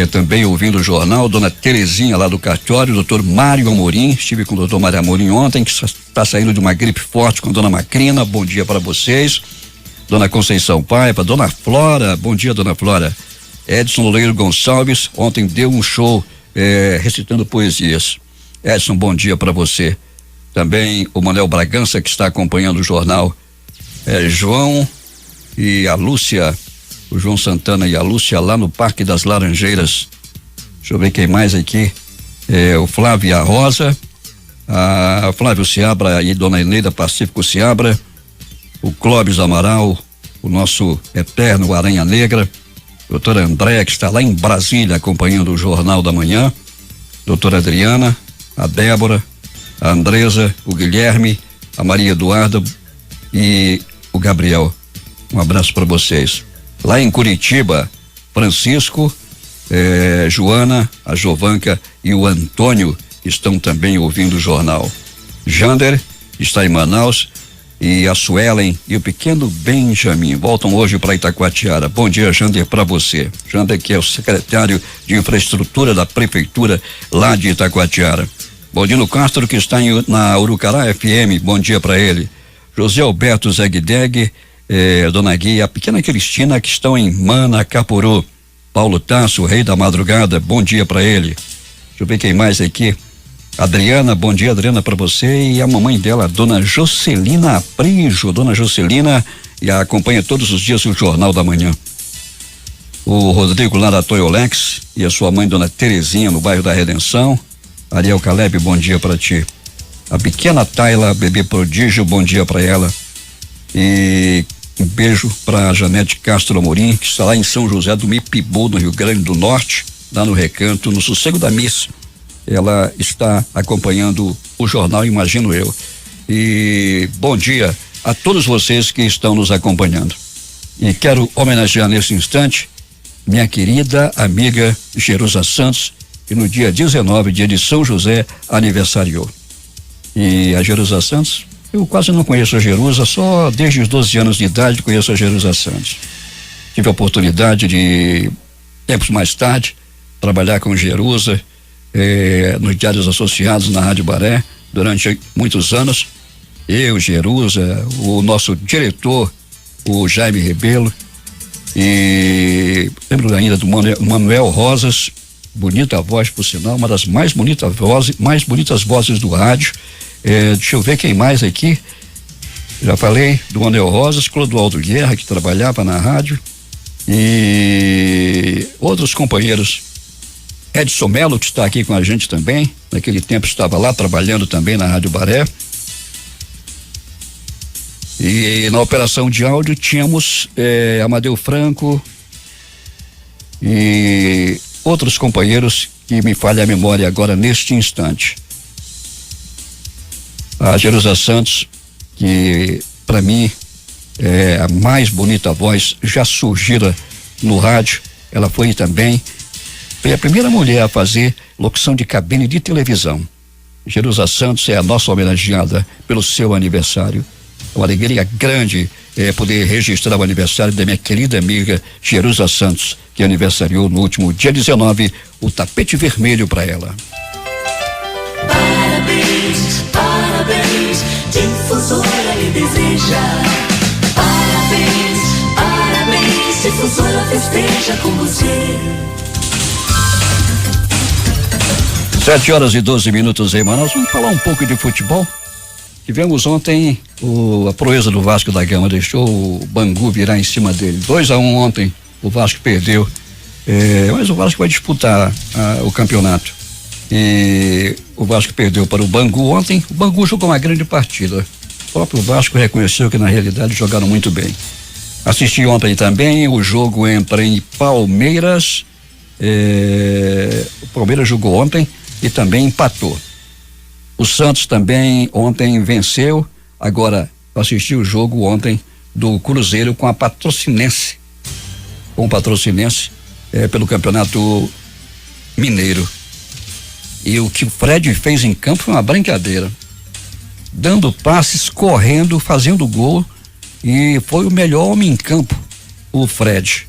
também ouvindo o jornal, dona Terezinha lá do cartório, doutor Mário Amorim, estive com o doutor Mário Amorim ontem, que está saindo de uma gripe forte com a dona Macrina, bom dia para vocês. Dona Conceição Paiva, dona Flora, bom dia, dona Flora. Edson Loureiro Gonçalves, ontem deu um show recitando poesias. Edson, bom dia para você. Também o Manuel Bragança, que está acompanhando o jornal. João e a Lúcia, o João Santana e a Lúcia lá no Parque das Laranjeiras. Deixa eu ver quem mais aqui. O Flávio e a Rosa, a Flávio Seabra e dona Eneida Pacífico Seabra. O Clóvis Amaral, o nosso eterno Aranha Negra, doutor André, que está lá em Brasília acompanhando o Jornal da Manhã, doutora Adriana, a Débora, a Andresa, o Guilherme, a Maria Eduarda e o Gabriel. Um abraço para vocês. Lá em Curitiba, Francisco, Joana, a Jovanca e o Antônio estão também ouvindo o jornal. Jander está em Manaus e a Suelen e o pequeno Benjamin voltam hoje para Itacoatiara. Bom dia, Jander, para você. Jander, que é o secretário de infraestrutura da prefeitura lá de Itacoatiara. Baldino Castro, que está na Urucará FM, bom dia para ele. José Alberto Zegdeg, Dona Guia, a pequena Cristina, que estão em Manacapuru. Paulo Tasso, rei da madrugada, bom dia para ele. Deixa eu ver quem mais aqui. Adriana, bom dia, Adriana, para você. E a mamãe dela, Dona Jocelina Aprijo. Dona Jocelina, e acompanha todos os dias o Jornal da Manhã. O Rodrigo lá da Toyolex e a sua mãe, Dona Terezinha, no bairro da Redenção. Ariel Caleb, bom dia para ti. A pequena Tayla, bebê prodígio, bom dia para ela. E um beijo para Janete Castro Amorim, que está lá em São José do Mipibu, no Rio Grande do Norte, lá no Recanto, no Sossego da Missa. Ela está acompanhando o jornal, imagino eu. E bom dia a todos vocês que estão nos acompanhando. E quero homenagear nesse instante minha querida amiga Jerusa Santos, que no dia 19, dia de São José, aniversariou. E a Jerusa Santos, eu quase não conheço a Jerusa, só desde os 12 anos de idade conheço a Jerusa Santos. Tive a oportunidade de, tempos mais tarde, trabalhar com Jerusa, nos Diários Associados na Rádio Baré, durante muitos anos. Eu, Jerusa, o nosso diretor, o Jaime Rebelo, e lembro ainda do Manuel Rosas, bonita voz, por sinal, uma das mais bonitas vozes do rádio. Deixa eu ver quem mais aqui. Já falei do Manuel Rosas, Clodoaldo Guerra, que trabalhava na rádio, e outros companheiros. Edson Melo, que está aqui com a gente também, naquele tempo estava lá trabalhando também na Rádio Baré. E na operação de áudio tínhamos Amadeu Franco e outros companheiros que me falha a memória agora neste instante. A Jerusa Santos, que para mim é a mais bonita voz já surgida no rádio, ela foi a primeira mulher a fazer locução de cabine de televisão. Jerusa Santos é a nossa homenageada pelo seu aniversário. É uma alegria grande poder registrar o aniversário da minha querida amiga Jerusa Santos, que aniversariou no último dia 19, o tapete vermelho para ela. Parabéns, parabéns, Difusora lhe deseja. Parabéns, parabéns, Difusora festeja com você. 7h12 em Manaus. Vamos falar um pouco de futebol. Tivemos ontem a proeza do Vasco da Gama, deixou o Bangu virar em cima dele. 2-1 ontem, o Vasco perdeu, mas o Vasco vai disputar o campeonato. E o Vasco perdeu para o Bangu ontem. O Bangu jogou uma grande partida. O próprio Vasco reconheceu que na realidade jogaram muito bem. Assisti ontem também o jogo entre Palmeiras. O Palmeiras jogou ontem e também empatou. O Santos também ontem venceu. Agora assisti o jogo ontem do Cruzeiro com a Patrocinense. Pelo Campeonato Mineiro. E o que o Fred fez em campo foi uma brincadeira. Dando passes, correndo, fazendo gol. E foi o melhor homem em campo, o Fred.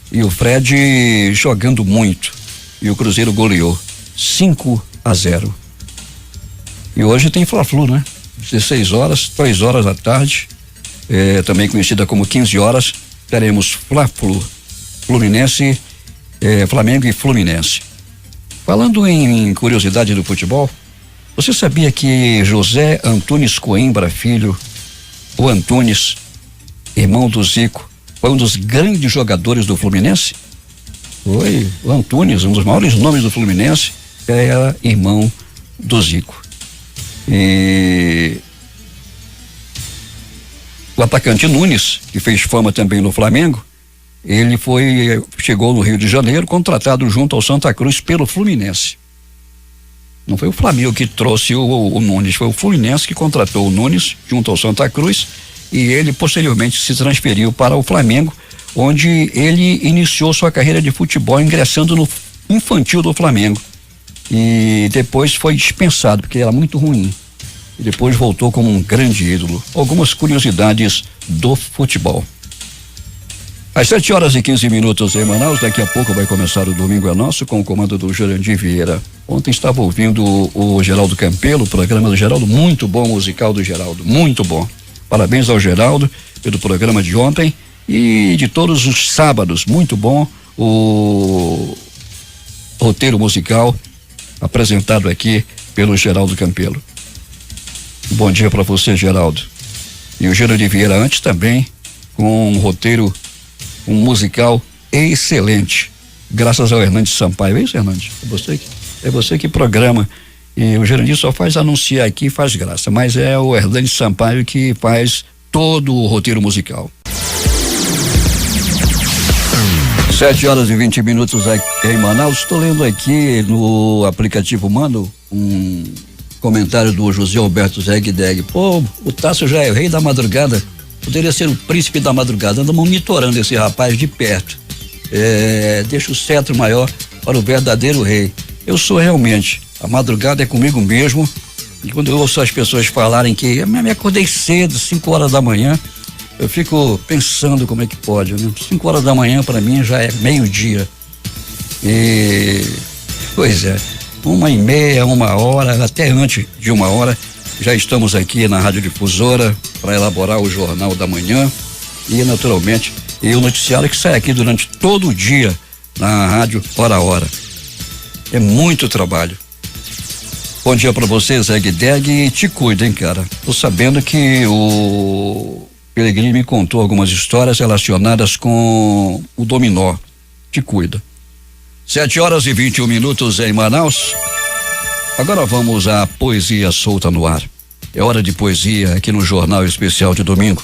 E o Fred jogando muito. E o Cruzeiro goleou 5-0. E hoje tem Fla-Flu, né? 16 horas, 3 horas da tarde, também conhecida como 15 horas, teremos Fla-Flu, Flamengo e Fluminense. Falando em curiosidade do futebol, você sabia que José Antunes Coimbra Filho, o Antunes, irmão do Zico, foi um dos grandes jogadores do Fluminense? Foi o Antunes, um dos maiores nomes do Fluminense, era irmão do Zico. E o atacante Nunes, que fez fama também no Flamengo, chegou no Rio de Janeiro, contratado junto ao Santa Cruz pelo Fluminense. Não foi o Flamengo que trouxe o Nunes, foi o Fluminense que contratou o Nunes junto ao Santa Cruz e ele posteriormente se transferiu para o Flamengo, onde ele iniciou sua carreira de futebol ingressando no infantil do Flamengo e depois foi dispensado porque era muito ruim e depois voltou como um grande ídolo. Algumas curiosidades do futebol. Às 7h15 em Manaus, daqui a pouco vai começar o Domingo é Nosso com o comando do Jurandir Vieira. Ontem estava ouvindo o Geraldo Campelo, o programa do Geraldo, muito bom o musical do Geraldo, muito bom. Parabéns ao Geraldo pelo programa de ontem e de todos os sábados, muito bom o roteiro musical apresentado aqui pelo Geraldo Campelo. Bom dia para você, Geraldo. E o Jurandir Vieira antes também com um roteiro, um musical excelente, graças ao Hernandes Sampaio. É isso, Hernandes? É você que programa. E o Jurandir só faz anunciar aqui e faz graça, mas é o Hernandes Sampaio que faz todo o roteiro musical. 7h20 aqui em Manaus. Estou lendo aqui no aplicativo Mano um comentário do José Alberto Zegdeg. Pô, o Tássio já é o rei da madrugada. Poderia ser o príncipe da madrugada. Anda monitorando esse rapaz de perto. Deixa o cetro maior para o verdadeiro rei. Eu sou realmente. A madrugada é comigo mesmo. E quando eu ouço as pessoas falarem que eu me acordei cedo, 5 horas da manhã, eu fico pensando como é que pode, né? 5 horas da manhã para mim já é meio-dia. E pois é, 1h30, 1h, até antes de 1h, já estamos aqui na Rádio Difusora para elaborar o Jornal da Manhã e naturalmente o noticiário que sai aqui durante todo o dia na rádio hora a hora. É muito trabalho. Bom dia para você, Zegdeg, e te cuida, hein, cara. Tô sabendo que o Pelegrini me contou algumas histórias relacionadas com o dominó. Te cuida. 7h21 em Manaus. Agora vamos à poesia solta no ar. É hora de poesia aqui no Jornal Especial de domingo.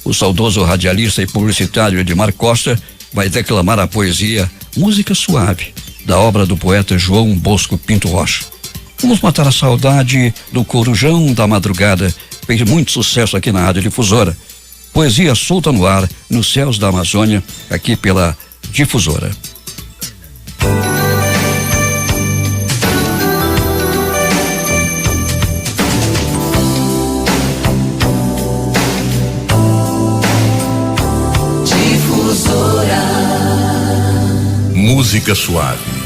O saudoso radialista e publicitário Edmar Costa vai declamar a poesia Música Suave, da obra do poeta João Bosco Pinto Rocha. Vamos matar a saudade do Corujão da Madrugada, fez muito sucesso aqui na Rádio Difusora. Poesia solta no ar, nos céus da Amazônia, aqui pela Difusora. Música suave.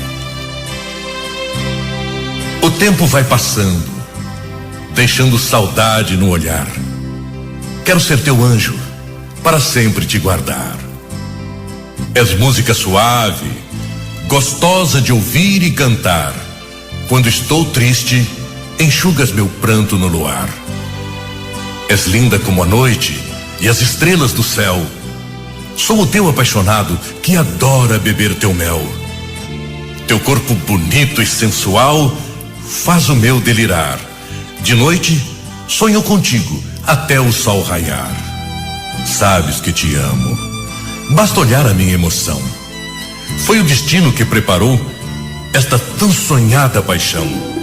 O tempo vai passando, deixando saudade no olhar. Quero ser teu anjo, para sempre te guardar. És música suave, gostosa de ouvir e cantar. Quando estou triste, enxugas meu pranto no luar. És linda como a noite e as estrelas do céu. Sou o teu apaixonado que adora beber teu mel. Teu corpo bonito e sensual faz o meu delirar. De noite, sonho contigo até o sol raiar. Sabes que te amo. Basta olhar a minha emoção. Foi o destino que preparou esta tão sonhada paixão.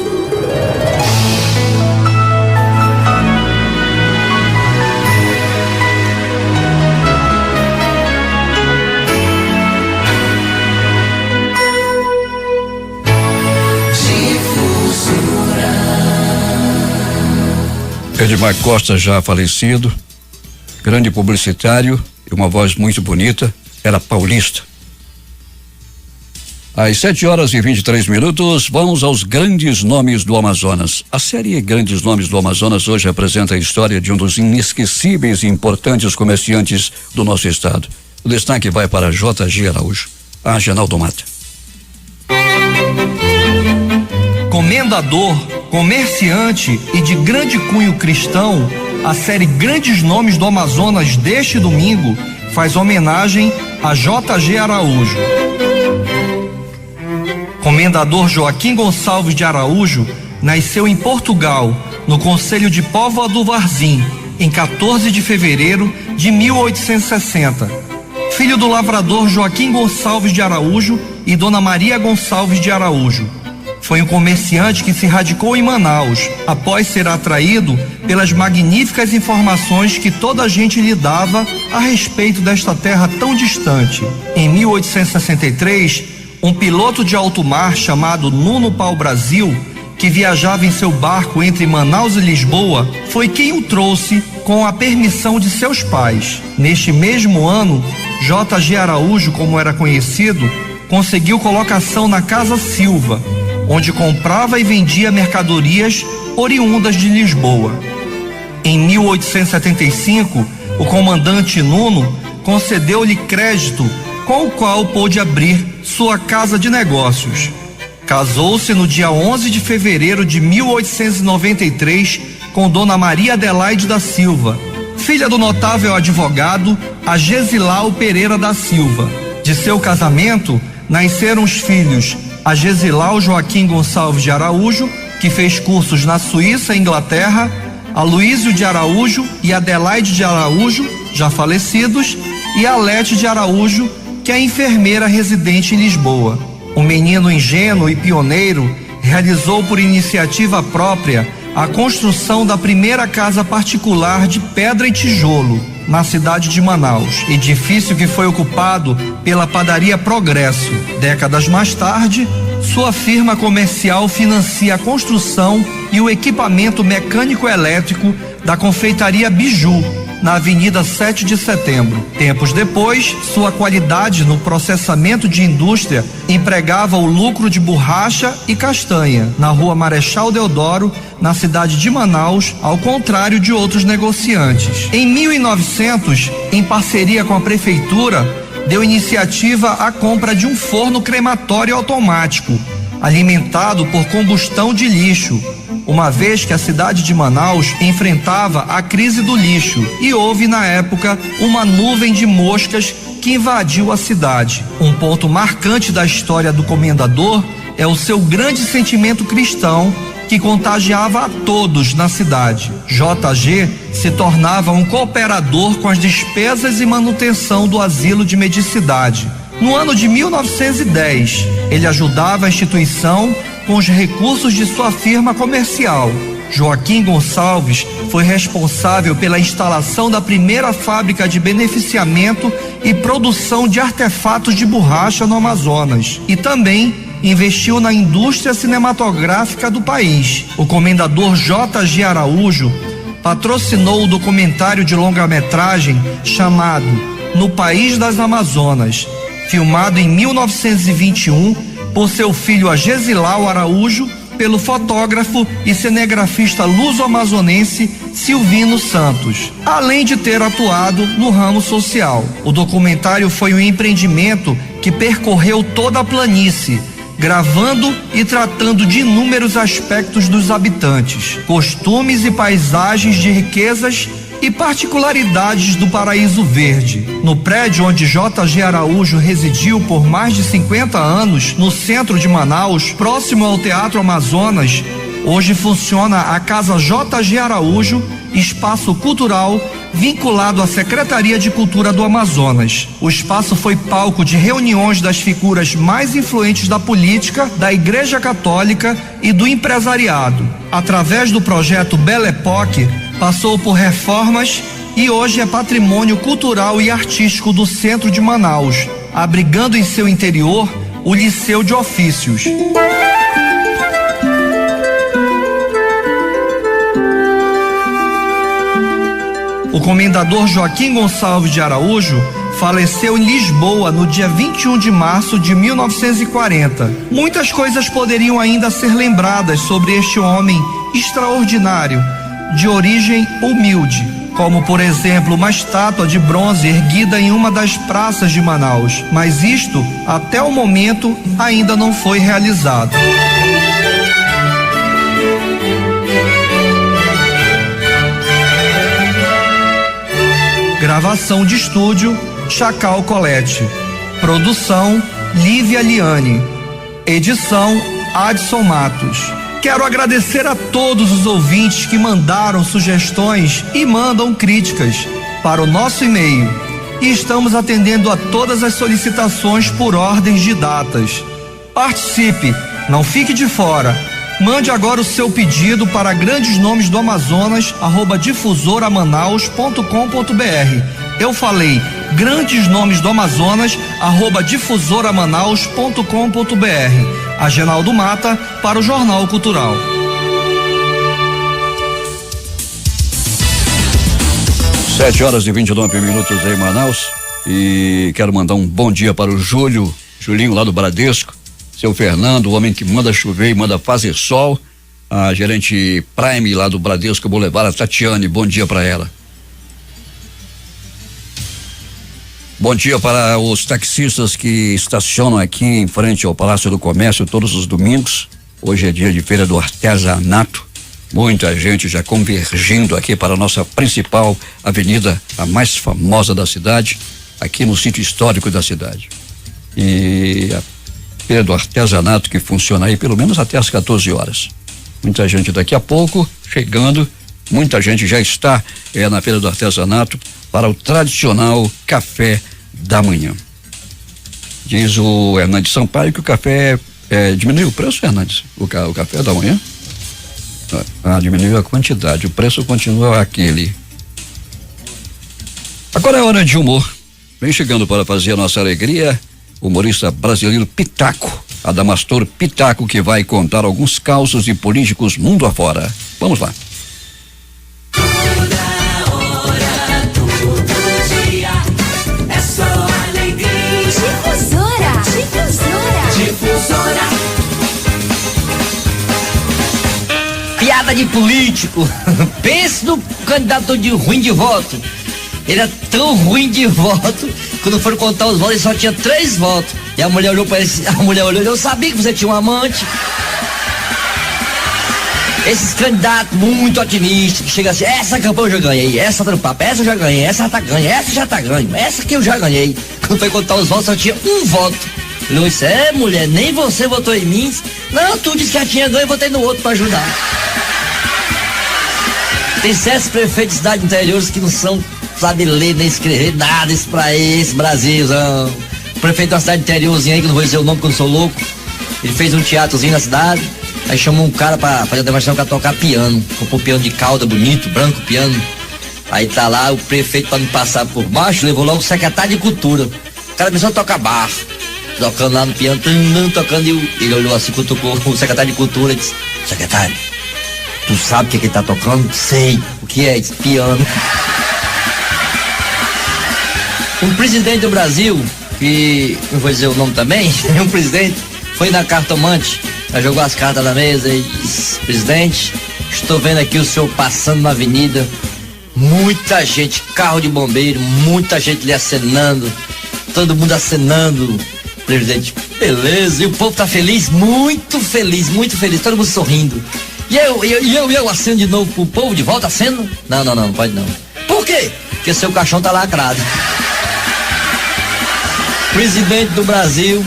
Edmar Costa, já falecido, grande publicitário e uma voz muito bonita, era paulista. Às 7h23, vamos aos grandes nomes do Amazonas. A série Grandes Nomes do Amazonas hoje apresenta a história de um dos inesquecíveis e importantes comerciantes do nosso estado. O destaque vai para J.G. Araújo, a Agenaldo Mata. Comendador, comerciante e de grande cunho cristão, a série Grandes Nomes do Amazonas deste domingo faz homenagem a J.G. Araújo. Comendador Joaquim Gonçalves de Araújo nasceu em Portugal, no concelho de Póvoa do Varzim, em 14 de fevereiro de 1860. Filho do lavrador Joaquim Gonçalves de Araújo e Dona Maria Gonçalves de Araújo. foi um comerciante que se radicou em Manaus, após ser atraído pelas magníficas informações que toda a gente lhe dava a respeito desta terra tão distante. Em 1863, um piloto de alto mar chamado Nuno Pau-Brasil, que viajava em seu barco entre Manaus e Lisboa, foi quem o trouxe com a permissão de seus pais. Neste mesmo ano, J.G. Araújo, como era conhecido, conseguiu colocação na Casa Silva, onde comprava e vendia mercadorias oriundas de Lisboa. Em 1875, o comandante Nuno concedeu-lhe crédito com o qual pôde abrir sua casa de negócios. Casou-se no dia 11 de fevereiro de 1893 com Dona Maria Adelaide da Silva, filha do notável advogado Agesilau Pereira da Silva. De seu casamento, nasceram os filhos Agesilau Joaquim Gonçalves de Araújo, que fez cursos na Suíça e Inglaterra, Aloísio de Araújo e Adelaide de Araújo, já falecidos, e Alete de Araújo, que é enfermeira residente em Lisboa. Um menino ingênuo e pioneiro, realizou por iniciativa própria a construção da primeira casa particular de pedra e tijolo na cidade de Manaus, edifício que foi ocupado pela padaria Progresso. Décadas mais tarde, sua firma comercial financia a construção e o equipamento mecânico-elétrico da confeitaria Biju, na Avenida 7 de Setembro. Tempos depois, sua qualidade no processamento de indústria empregava o lucro de borracha e castanha, na Rua Marechal Deodoro, na cidade de Manaus, ao contrário de outros negociantes. Em 1900, em parceria com a prefeitura, deu iniciativa à compra de um forno crematório automático, alimentado por combustão de lixo, uma vez que a cidade de Manaus enfrentava a crise do lixo e houve na época uma nuvem de moscas que invadiu a cidade. Um ponto marcante da história do comendador é o seu grande sentimento cristão que contagiava a todos na cidade. JG se tornava um cooperador com as despesas e manutenção do asilo de medicidade. No ano de 1910, ele ajudava a instituição com os recursos de sua firma comercial. Joaquim Gonçalves foi responsável pela instalação da primeira fábrica de beneficiamento e produção de artefatos de borracha no Amazonas e também investiu na indústria cinematográfica do país. O comendador J.G. Araújo patrocinou o documentário de longa-metragem chamado No País das Amazonas, filmado em 1921 por seu filho Agesilau Araújo, pelo fotógrafo e cinegrafista luso-amazonense Silvino Santos, além de ter atuado no ramo social. O documentário foi um empreendimento que percorreu toda a planície, gravando e tratando de inúmeros aspectos dos habitantes, costumes e paisagens de riquezas e particularidades do Paraíso Verde. No prédio onde J.G. Araújo residiu por mais de 50 anos, no centro de Manaus, próximo ao Teatro Amazonas, hoje funciona a Casa J.G. Araújo, espaço cultural vinculado à Secretaria de Cultura do Amazonas. O espaço foi palco de reuniões das figuras mais influentes da política, da Igreja Católica e do empresariado. Através do projeto Belle Époque, passou por reformas e hoje é patrimônio cultural e artístico do centro de Manaus, abrigando em seu interior o Liceu de Ofícios. O comendador Joaquim Gonçalves de Araújo faleceu em Lisboa no dia 21 de março de 1940. Muitas coisas poderiam ainda ser lembradas sobre este homem extraordinário, de origem humilde, como por exemplo uma estátua de bronze erguida em uma das praças de Manaus, mas isto, até o momento, ainda não foi realizado. Gravação de estúdio, Chacal Colette. Produção, Lívia Liane. Edição, Adson Matos. Quero agradecer a todos os ouvintes que mandaram sugestões e mandam críticas para o nosso e-mail. E estamos atendendo a todas as solicitações por ordens de datas. Participe Não fique de fora. Mande agora o seu pedido para grandesnomesdoamazonas@difusoramanaus.com.br. Eu falei grandesnomesdoamazonas@difusoramanaus.com.br. Agenaldo Mata para o Jornal Cultural. 7h29 em Manaus, e quero mandar um bom dia para o Julinho lá do Bradesco, seu Fernando, o homem que manda chover e manda fazer sol, a gerente Prime lá do Bradesco Boulevard, a Tatiane, bom dia para ela. Bom dia para os taxistas que estacionam aqui em frente ao Palácio do Comércio todos os domingos. Hoje é dia de feira do artesanato. Muita gente já convergindo aqui para a nossa principal avenida, a mais famosa da cidade, aqui no sítio histórico da cidade. E a feira do artesanato que funciona aí pelo menos até às 14 horas. Muita gente daqui a pouco chegando, muita gente já está na feira do artesanato para o tradicional café da manhã. Diz o Hernandes Sampaio que o café diminuiu o preço, Hernandes? O café da manhã? Diminuiu a quantidade, o preço continua aquele. Agora é hora de humor. Vem chegando para fazer a nossa alegria, o humorista brasileiro Pitaco, Adamastor Pitaco, que vai contar alguns causos de políticos mundo afora. Vamos lá. Piada de político. Pense no candidato de ruim de voto. Ele é tão ruim de voto, quando foram contar os votos, ele só tinha 3 votos. E a mulher olhou para ele, eu sabia que você tinha um amante. Esses candidatos muito otimistas, que chegam assim, essa campanha eu já ganhei, essa tá no papo, essa eu já ganhei, essa tá ganha, essa já tá ganha, essa que eu já ganhei. Quando foi contar os votos, só tinha 1 voto. Ele disse, mulher, nem você votou em mim. Não, tu disse que já tinha ganho, eu votei no outro para ajudar. Tem certos prefeitos de cidades interiores que não sabe ler nem escrever nada, isso pra esse Brasilzão. O prefeito da cidade interiorzinha aí, que não vou dizer o nome porque eu não sou louco, ele fez um teatrozinho na cidade, aí chamou um cara pra fazer a demonstração pra tocar piano, comprou piano de cauda bonito, branco piano. Aí tá lá o prefeito, pra não passar por baixo, levou logo o secretário de cultura. O cara começou a tocar barro, tocando lá no piano, tocando, e ele olhou assim, cutucou o secretário de cultura e disse, secretário, tu sabe o que ele tá tocando? Sei. O que é? Piano. Um presidente do Brasil, que não vou dizer o nome também, um presidente foi na cartomante, jogou as cartas na mesa e disse, presidente, estou vendo aqui o senhor passando na avenida, muita gente, carro de bombeiro, muita gente lhe acenando, todo mundo acenando. Presidente, beleza, e o povo tá feliz, muito feliz, todo mundo sorrindo. E eu acendo de novo pro povo de volta, acendo? Não pode não. Por quê? Porque seu caixão tá lacrado. Presidente do Brasil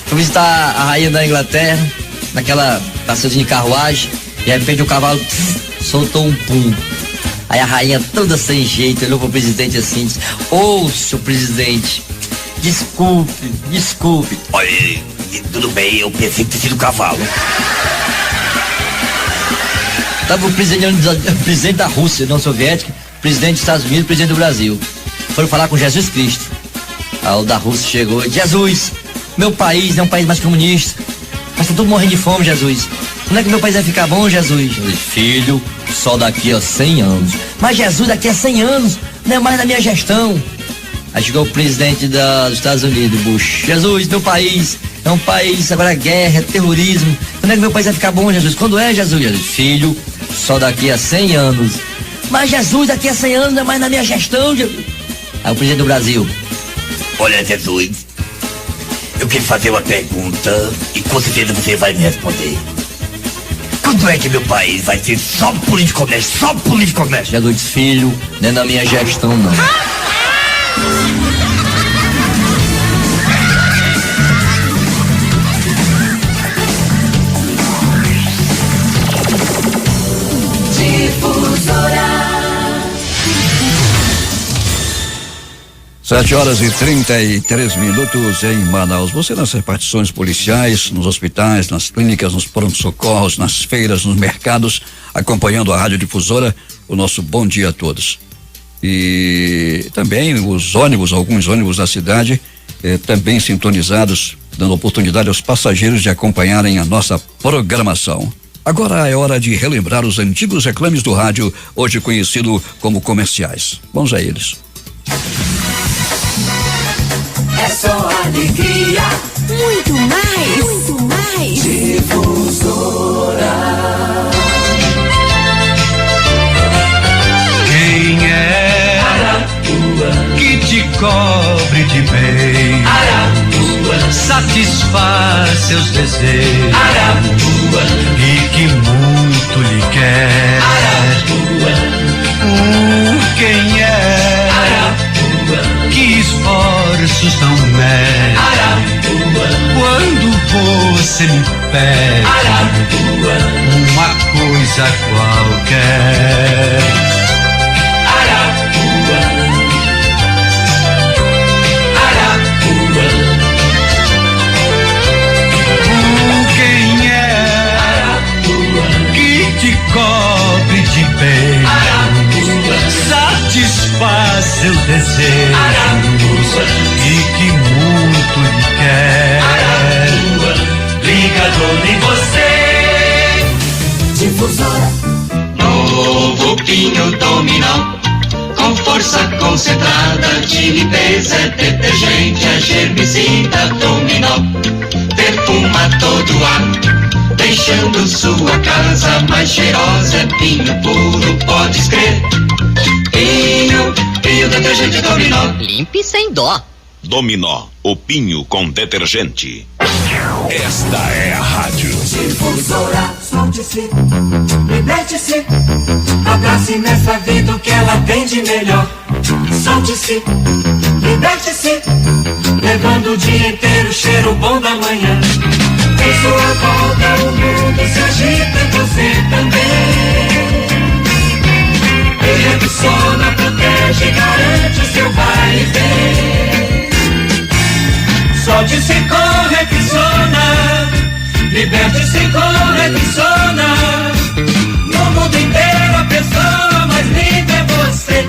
foi visitar a rainha da Inglaterra, naquela passeiozinha de carruagem, e de repente o cavalo soltou um pum. Aí a rainha toda sem jeito olhou pro presidente assim e disse, seu presidente, desculpe. Olha, tudo bem, eu pensei que tinha sido o cavalo. Tava o presidente da Rússia, União Soviética, presidente dos Estados Unidos, presidente do Brasil. Foram falar com Jesus Cristo. Aí o da Rússia chegou e disse, Jesus, meu país é um país mais comunista, mas tá tudo morrendo de fome, Jesus. Quando é que meu país vai ficar bom, Jesus? Eu disse, filho, só daqui a 100 anos. Mas Jesus, daqui a 100 anos, não é mais na minha gestão. Aí chegou o presidente dos Estados Unidos, Bush. Jesus, meu país é um país, agora é guerra, é terrorismo. Quando é que meu país vai ficar bom, Jesus? Quando é, Jesus? Eu disse, filho, só daqui a 100 anos. Mas Jesus, daqui a 100 anos não é mais na minha gestão, Jesus. Aí o presidente do Brasil, olha, Jesus, eu queria fazer uma pergunta e com certeza você vai me responder. Quando é que meu país vai ser só político comércio, só político comércio? Jesus disse, filho, não é na minha gestão não. 7h33 em Manaus. Você nas repartições policiais, nos hospitais, nas clínicas, nos pronto-socorros, nas feiras, nos mercados, acompanhando a Rádio Difusora, o nosso bom dia a todos. E também os ônibus, alguns ônibus da cidade, também sintonizados, dando oportunidade aos passageiros de acompanharem a nossa programação. Agora é hora de relembrar os antigos reclames do rádio, hoje conhecido como comerciais. Vamos a eles. É só alegria, muito mais. Difusora. Quem é Arapuã, que te cobre de bem? Arapuã, Satisfaz seus desejos Arapuã, e que muito lhe quer. Arapuã, Quem é Arapuã, que esforços não mede? Arapuã, Quando você me pede Arapuã, uma coisa qualquer, Arapuã, Arapuã, quem é Arapuã, que te cobre de bem? Satisfaz seus desejos e que muito lhe quer. ligador em você. Difusora. Novo Pinho Dominó, com força concentrada de limpeza, é detergente, é germicida. Dominó perfuma todo o ar, deixando sua casa mais cheirosa. É pinho puro, pode crer. Pinho detergente Dominó. Limpe sem dó. Dominó, o pinho com detergente. Esta é a rádio. Difusora, solte-se, liberte-se, abrace nessa vida o que ela tem de melhor. Solte-se, liberte-se, levando o dia inteiro o cheiro bom da manhã. Em sua volta o mundo se agita e você também. E Rexona protege, garante o seu vai e vem. Solte-se com Rexona, liberte-se com Rexona. No mundo inteiro a pessoa mais linda é você.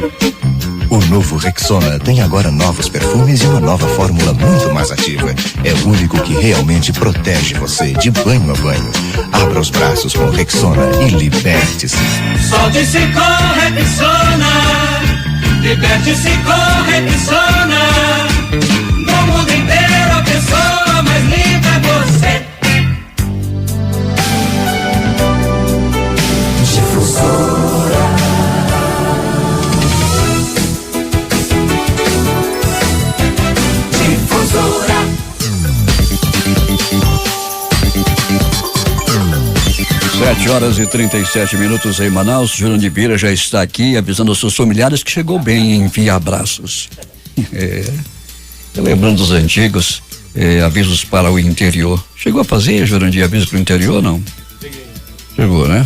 O novo Rexona tem agora novos perfumes e uma nova fórmula muito mais ativa. É o único que realmente protege você de banho a banho. Abra os braços com Rexona e liberte-se. Solte-se com Rexona, liberte-se com Rexona. No mundo inteiro a pessoa mais linda é você. Difusora. Difusora. 7h37 em Manaus. Jurandir Bira já está aqui avisando aos seus familiares que chegou bem e envia abraços. Lembrando dos antigos, avisos para o interior. Chegou a fazer, Jurandir, aviso para o interior, não? Chegou, né?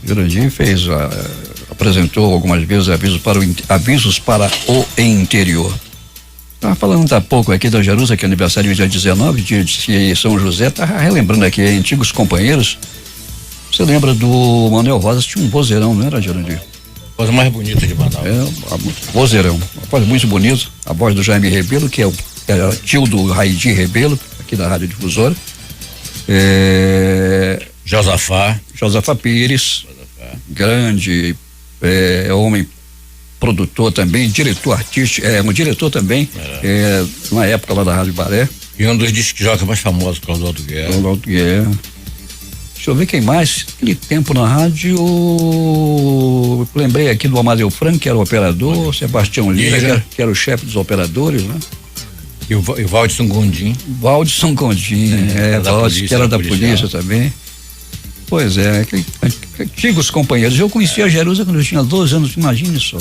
Jurandir apresentou algumas vezes avisos para o interior. Estava falando há pouco aqui da Jerusa, que é aniversário dia 19, dia de São José, tá relembrando aqui antigos companheiros. Você lembra do Manuel Rosas, tinha um vozeirão, não era, Jurandir? A voz mais bonita de Manaus. Vozeirão, uma voz muito bonita, a voz do Jaime Rebelo, que era tio do Raidi Rebelo, aqui da Rádio Difusora. Josafá Pires, grande homem, produtor também, diretor artístico, um diretor também, na época lá da Rádio Baré. E um dos discjockeys mais famosos, Cláudio Guerra. Deixa eu ver quem mais. Aquele tempo na rádio, lembrei aqui do Amadeu Franco, que era o operador, Sebastião Lira, que era o chefe dos operadores, né? E o Valdson Gondim. Valdson Gondim, que era da polícia também. Pois é, antigos companheiros. Eu conheci a Jerusa quando eu tinha 12 anos, imagine só.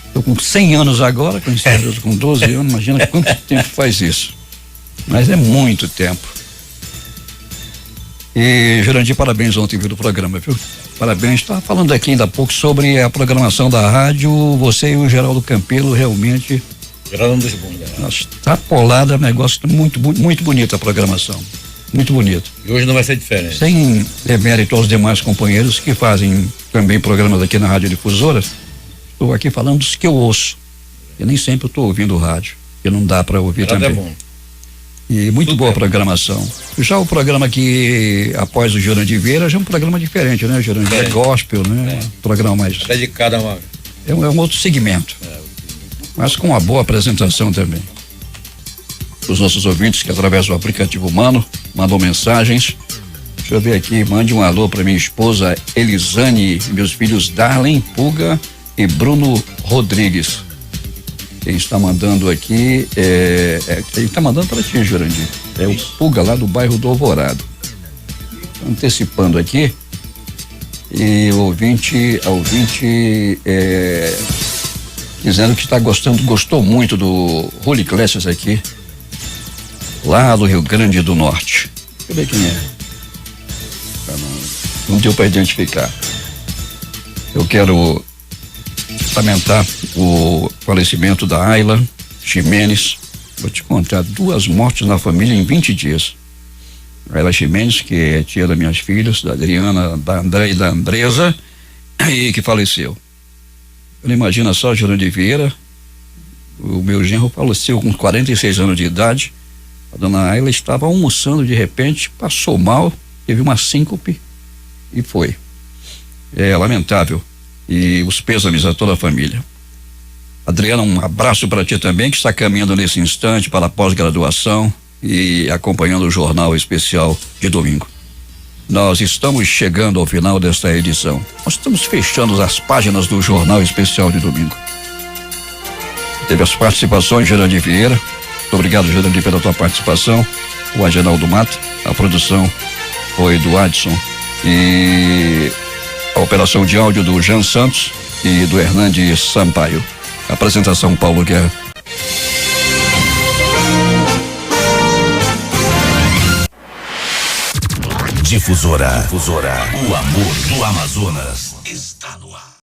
Estou com 100 anos agora, conheci a Jerusa com 12 anos, imagina quanto tempo faz isso. Mas é muito tempo. E, Jurandir, parabéns ontem pelo programa, viu? Parabéns. Estava falando aqui ainda há pouco sobre a programação da rádio. Você e o Geraldo Campelo realmente Geraldo deixa bom, né? Extrapolada, é um negócio muito bonita a programação. Muito bonito. E hoje não vai ser diferente. Sem demérito aos demais companheiros que fazem também programas aqui na Rádio Difusora, estou aqui falando dos que eu ouço. Eu nem sempre estou ouvindo o rádio, porque não dá para ouvir também. É bom. E muito boa a programação. Já o programa que após o Jurandir Vieira já é um programa diferente, né? O Jurandir é gospel, né? Programa mais. Dedicado a uma. É um outro segmento. Mas com uma boa apresentação também. Os nossos ouvintes que através do aplicativo Mano mandam mensagens. Deixa eu ver aqui, mande um alô para minha esposa Elisane, meus filhos Darlen Puga e Bruno Rodrigues. Quem está mandando aqui quem está mandando para ti, Jurandir. É o Puga lá do bairro do Alvorado. Antecipando aqui. E o ouvinte dizendo que está gostou muito do Rully Iglesias aqui, lá do Rio Grande do Norte. Deixa eu ver quem é. Não deu para identificar. Eu quero lamentar o falecimento da Ayla Ximenes. Vou te contar 2 mortes na família em 20 dias. A Ayla Ximenes, que é tia das minhas filhas, da Adriana, da André e da Andresa, e que faleceu. Não imagina só, Jurandir Vieira, o meu genro faleceu com 46 anos de idade. A dona Ayla estava almoçando, de repente passou mal, teve uma síncope e foi. É lamentável. E os pêsames a toda a família. Adriana, um abraço para ti também, que está caminhando nesse instante para a pós-graduação e acompanhando o Jornal Especial de domingo. Nós estamos chegando ao final desta edição. Nós estamos fechando as páginas do Jornal Especial de domingo. Teve as participações de Jurandir Vieira. Muito obrigado, Jurandir, pela tua participação. O Agenaldo Mata. A produção foi do Adson. E a operação de áudio do Jean Santos e do Hernandes Sampaio. Apresentação Paulo Guerra. Difusora. O amor do Amazonas está no ar.